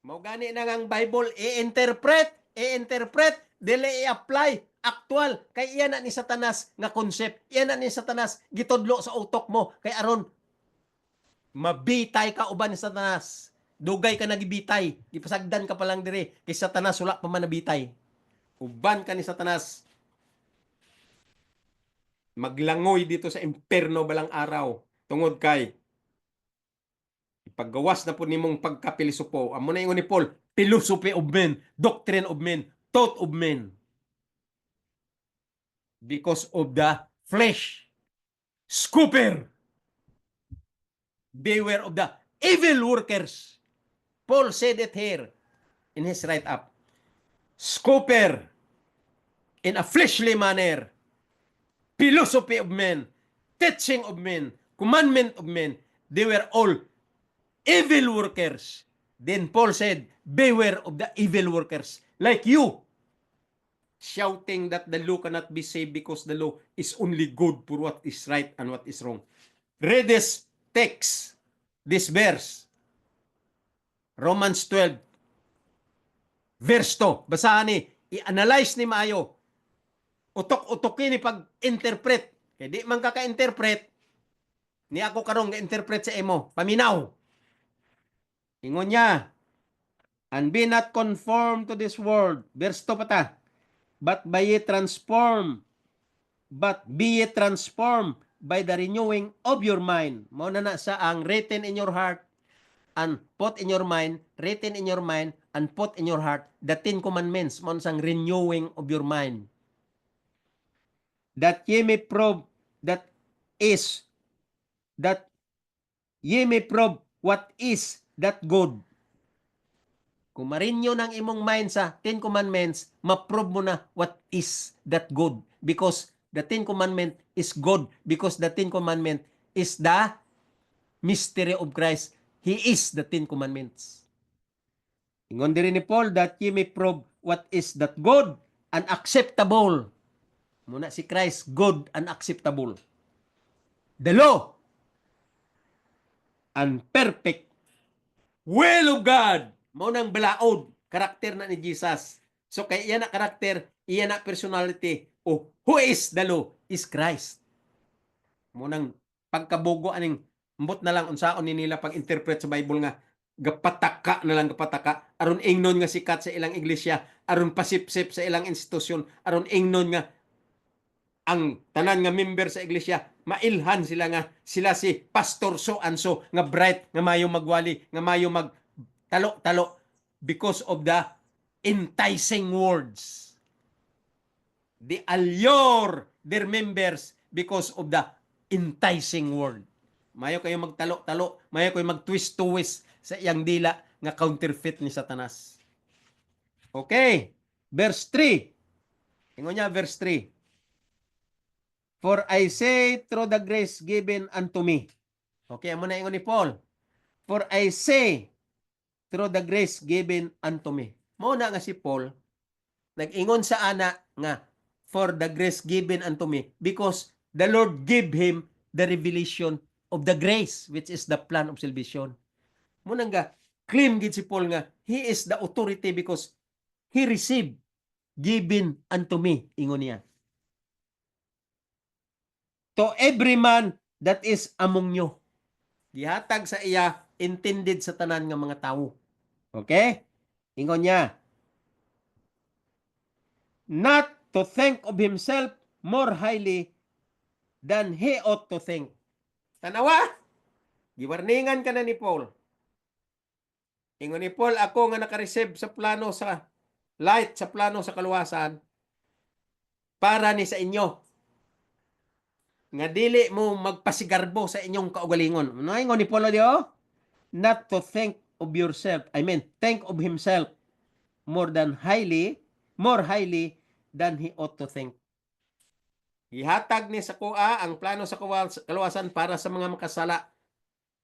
Mao gani na ang Bible i-interpret, dili i-apply, actual. Kay iyan na ni Satanas nga concept. Iyan na ni Satanas gitudlo sa utok mo. Kay aron mabitay ka uban ni Satanas. Dugay ka nagibitay. Gipasagdan ka pa lang diri. Kay Satanas wala pa man nabitay. Uban ka ni Satanas. Maglangoy dito sa imperno balang araw. Tungod kay paggawas na po nimong pagkapilosopo, amo na ingon ni Paul, philosophy of men, doctrine of men, thought of men. Because of the flesh. Scooper. Beware of the evil workers. Paul said it here in his write-up. Scooper, in a fleshly manner, philosophy of men, teaching of men, commandment of men, they were all evil workers. Then Paul said, beware of the evil workers, like you, shouting that the law cannot be saved because the law is only good for what is right and what is wrong. Read this text, this verse, Romans 12, verse 2. Basahan ni, i-analyze ni maayo, utok-utokin ni pag-interpret. Kaya di man kaka-interpret, ni ako karong ga-interpret sa imo, paminaw. Ingon niya, and be not conformed to this world. Verse 2 pata. But be ye transformed by the renewing of your mind. Mao na sa ang written in your heart and put in your mind, written in your mind and put in your heart the 10 commandments. Mao sang renewing of your mind. That ye may prove what is that good. Kung marinyo ng imong mind sa 10 commandments, ma-prove mo na what is that good. Because the 10 commandment is good. Because the 10 commandment is the mystery of Christ. He is the 10 commandments. Ingon diri ni Paul, that ye may prove what is that good and acceptable. Muna si Christ, good and acceptable. The law and perfect will of God. Mao nang balaod, karakter na ni Jesus. So kay iya na karakter, iya na personality, o who is the law is Christ. Mao nang pagkabugo aning mbot na lang unsaon ni nila pag-interpret sa Bible nga gapataka na lang gapataka aron ingnon nga sikat sa ilang iglesia, aron pasipsip sa ilang institusyon, aron ingnon nga ang tanan nga member sa iglesia mailhan sila nga sila si pastor so and so nga bright nga mayo magwali nga mayo mag talo because of the enticing words. They allure their members because of the enticing word. Mayo kayo magtalo-talo, mayo kayo mag-twist-twist sa iyang dila nga counterfeit ni Satanas. Okay, verse 3. Ingon niya, verse 3. For I say through the grace given unto me. Okay, amo na ingon ni Paul. For I say through the grace given unto me. Mao na nga si Paul nag-ingon sa ana nga for the grace given unto me because the Lord gave him the revelation of the grace which is the plan of salvation. Muna nga claim gid si Paul nga he is the authority because he received given unto me, ingon niya. To every man that is among you. Gihatag sa iya intended sa tanan nga mga tawo. Okay? Ingon niya, not to think of himself more highly than he ought to think. Tanawa, giwarningan ka na ni Paul. Ingon ni Paul, ako nga nakareceive sa plano sa light, sa plano sa kaluwasan, para ni sa inyo. Nga dili mo magpasigarbo sa inyong kaugalingon. Ano ingon ni Paul diyo? Not to think of yourself, think of himself more highly than he ought to think. Ihatag ni sa kuha ang plano sa kaluwasan para sa mga makasala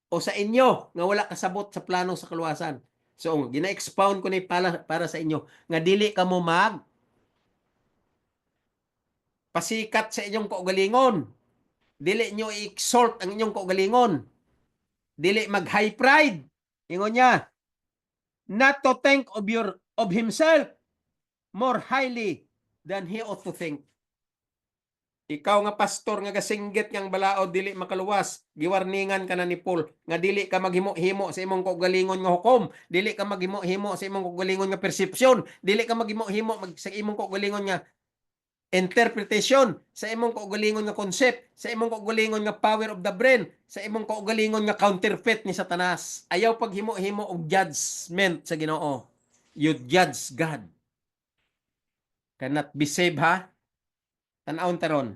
o sa inyo nga wala kasabot sa plano sa kaluwasan. So, gina-expound ko ni para sa inyo nga dili ka mo mag pasikat sa inyong kaugalingon. Dili nyo i-exalt ang inyong kaugalingon. Dili mag-high pride. Ingon niya, not to think of himself more highly than he ought to think. Ikaw nga pastor nga gasinggit ngang balaod dili makaluwas, giwarningan ka na ni Paul nga dili ka maghimo-himo sa imong kaugalingon nga hukom, dili ka maghimo-himo sa imong kaugalingon nga persepsyon, dili ka maghimo-himo sa imong kaugalingon nga interpretation sa imong kaugalingon nga concept, sa imong kaugalingon nga power of the brain, sa imong kaugalingon nga counterfeit ni Satanas. Ayaw paghimo-himo og judgment sa Ginoo. You judge God. Cannot be saved, ha? Tan-awon taron.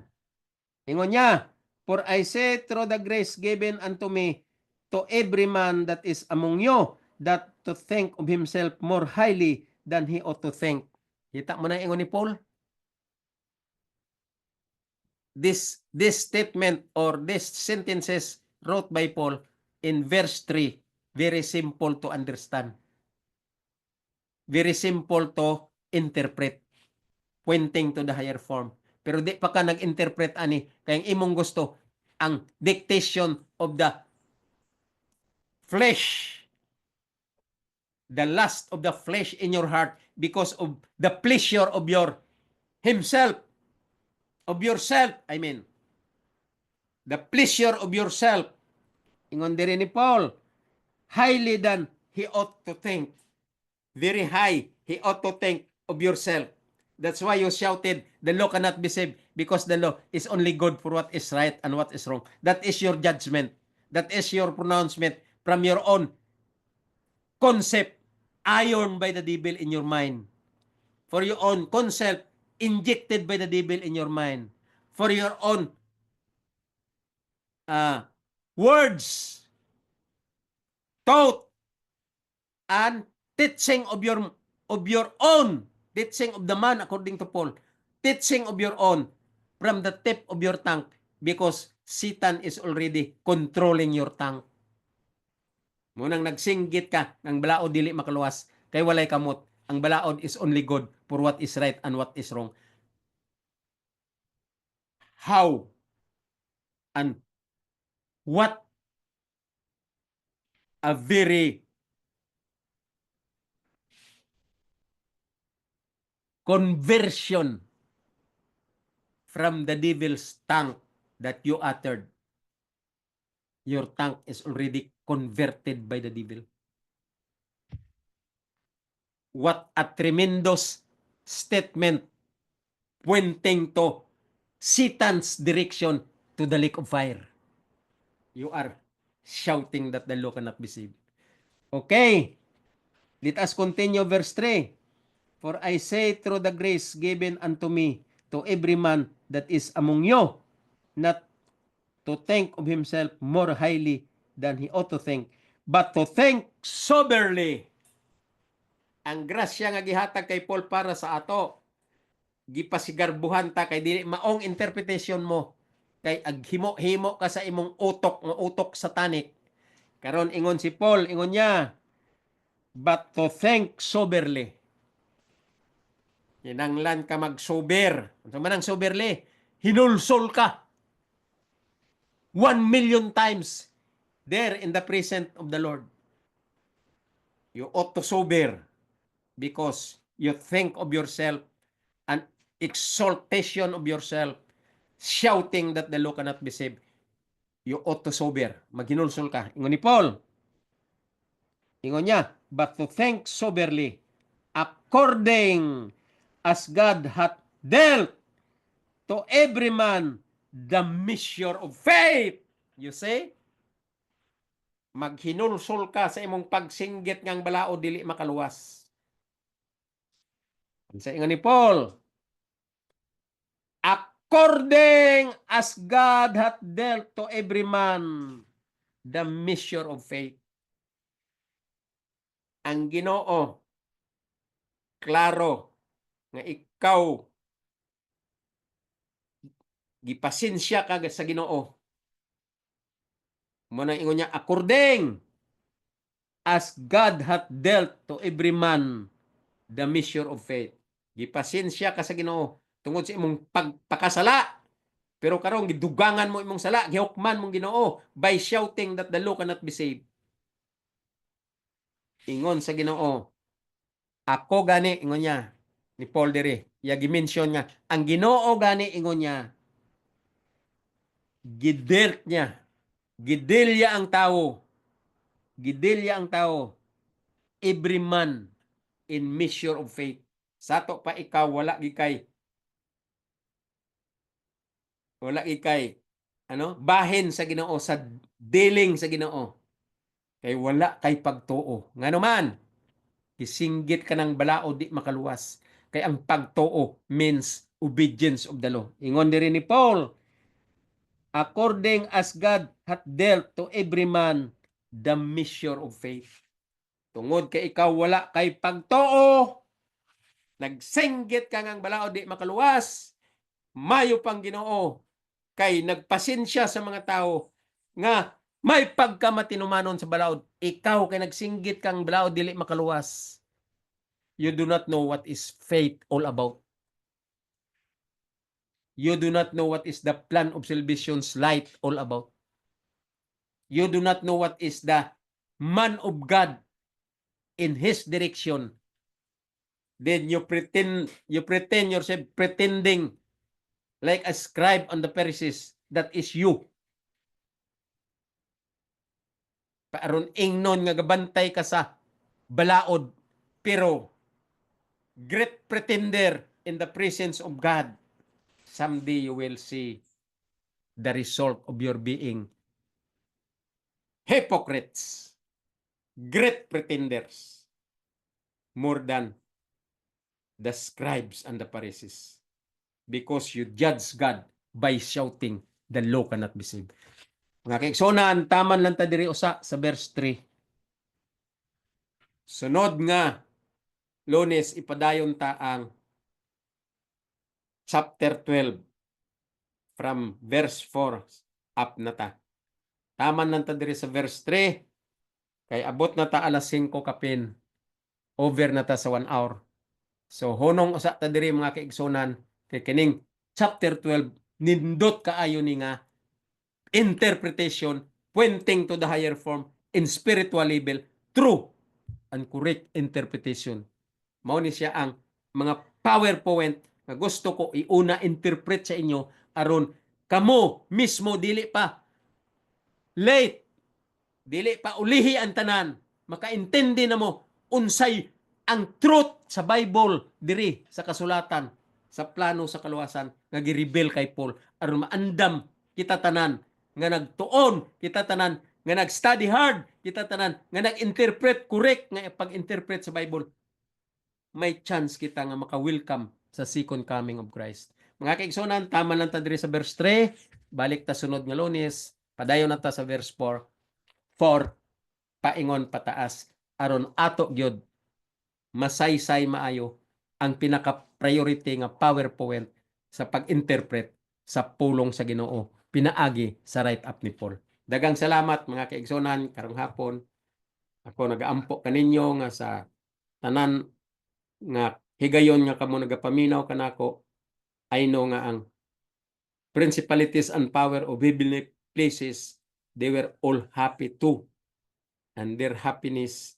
Ingon niya, for I say through the grace given unto me, to every man that is among you, that to think of himself more highly than he ought to think. Kita mo na ingon ni Paul? This statement or these sentences wrote by Paul in verse 3, very simple to understand. Very simple to interpret, pointing to the higher form. Pero di pa ka nag-interpret ani, kaya imong gusto ang dictation of the flesh, the lust of the flesh in your heart because of the pleasure of your himself, of yourself, I mean. The pleasure of yourself. Ingon diri ni Paul, highly than he ought to think. Very high, he ought to think of yourself. That's why you shouted, the law cannot be saved because the law is only good for what is right and what is wrong. That is your judgment. That is your pronouncement from your own concept, iron by the devil in your mind. For your own concept, injected by the devil in your mind. For your own words, thought, and teaching of your own, teaching of the man according to Paul, teaching of your own from the tip of your tongue, because Satan is already controlling your tongue. Munang nagsinggit ka ng balaod dili makaluwas kay walay kamot. Ang balaod is only good for what is right and what is wrong. How and what a very conversion from the devil's tongue that you uttered. Your tongue is already converted by the devil. What a tremendous statement pointing to Satan's direction to the lake of fire. You are shouting that the law cannot be saved. Okay, let us continue verse 3. For I say through the grace given unto me, to every man that is among you, not to think of himself more highly than he ought to think, but to think soberly. Ang grasya nga gihatag kay Paul para sa ato, gipasigarbuhan ta kay dili maong interpretation mo, kay aghimo-himo ka sa imong utok nga utok satanic. Karon ingon si Paul, ingon niya, but to think soberly. Hinanglan ka mag-sober. Ano man ang soberly? Hinulsol ka 1,000,000 times there in the presence of the Lord. You ought to sober because you think of yourself, an exaltation of yourself, shouting that the law cannot be saved. You ought to sober. Maghinulsol ka. Ingon ni Paul. Ingon niya, but to think soberly, according as God hath dealt to every man the measure of faith. You see? Maghinulsol ka sa imong pagsinggit ngang balao dili makaluwas. Sa ingon ni Paul, according as God hath dealt to every man the measure of faith. Ang Ginoo, klaro, nga ikaw, gipasensya ka sa Ginoo. Muna ingon niya, according as God hath dealt to every man the measure of faith. Gipasensya ka sa Ginoo tungod sa imong pagpakasala. Pero karong gidugangan mo imong sala, gihukman mong Ginoo by shouting that the law cannot be saved. Ingon sa Ginoo, ako gani, ingon niya, ni Paul diri, iya gi-mention nga, ang Ginoo gani, ingon niya, gidelt niya, gidilya ang tao, every man in measure of faith. Sato pa ikaw, wala gikay Wala ikay bahin sa Ginoo, sa dealing sa Ginoo. Kay wala kay pagtuo. Nganuman, isinggit ka ng balao di makaluwas. Kay ang pagtuo means obedience of the law. Ingon diri ni Paul, according as God hath dealt to every man the measure of faith. Tungod kay ikaw wala kay pagtuo, nagsinggit ka ng balao di makaluwas, mayo pang Ginoo kay nagpasensya sa mga tao nga may pagkamatinumanon sa balaod. Ikaw kay nagsinggit kang balaod dili makaluwas. You do not know what is faith all about. You do not know what is the plan of salvation's light all about. You do not know what is the man of God in His direction. Then you pretend yourself pretending like a scribe on the Pharisees. That is you. Paaron ingnon nga gabantay ka sa balaod, pero great pretender in the presence of God. Someday you will see the result of your being hypocrites, great pretenders, more than the scribes and the Pharisees, because you judge God by shouting, the law cannot be saved. Mga kaigsonan, taman lang ta diri usa sa verse 3. Sunod nga Lunes ipadayon ta ang chapter 12 from verse 4 up na ta. Taman lang ta diri sa verse 3 kay abot na ta alas 5 kapin. Over na ta sa 1 hour. So hunong usa ta diri mga kaigsonan kay kining chapter 12 nindot kaayo ni nga interpretation pointing to the higher form in spiritual level, true and correct interpretation. Mao ni siya ang mga PowerPoint nga gusto ko iuna interpret sa inyo aron kamo mismo dili pa late, dili pa ulihi ang tanan, makaintindi na mo unsay ang truth sa Bible diri sa kasulatan sa plano sa kaluwasan nga gi-reveal kay Paul aron maandam kita tanan nga nagtuon, kita tanan nga nag-study hard, kita tanan nga nag-interpret correct nga pag-interpret sa Bible. May chance kita nga maka-welcome sa second coming of Christ. Mga kaigsonan, tama lang ta diri sa verse 3, balik ta sunod nga Lunes, padayon na ta sa verse 4, paingon pataas aron ato gyud masaysay maayo ang pinaka-priority nga PowerPoint sa pag-interpret sa pulong sa Ginoo pinaagi sa write-up ni Paul. Dagang salamat mga kaigsonan karong hapon. Ako nagaampo kaninyo nga sa tanan nga higayon nga kamo nagapaminaw kanako. I know nga ang principalities and power of heavenly places, they were all happy too. And their happiness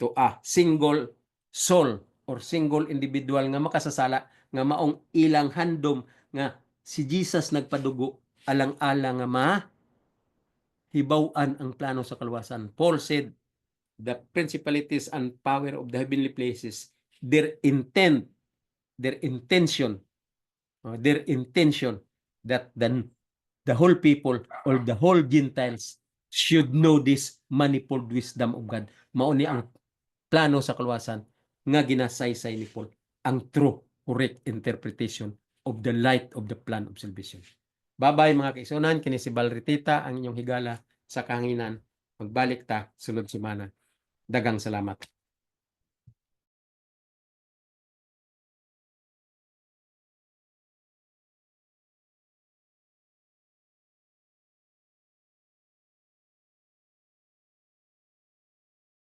to a single soul or single individual nga makasasala nga maong ilang handom nga si Jesus nagpadugo alang-alang nga mahibaw-an ang plano sa kaluwasan. Paul said, the principalities and power of the heavenly places, their intention that the whole people or the whole Gentiles should know this manifold wisdom of God. Mao ni ang plano sa kaluwasan nga ginasaysay ni Paul, ang true, correct interpretation of the light of the plan of salvation. Bye-bye mga kaigsonan, kini si Balritita, ang inyong higala sa kahanginan. Magbalik ta sunod semana. Dagang salamat.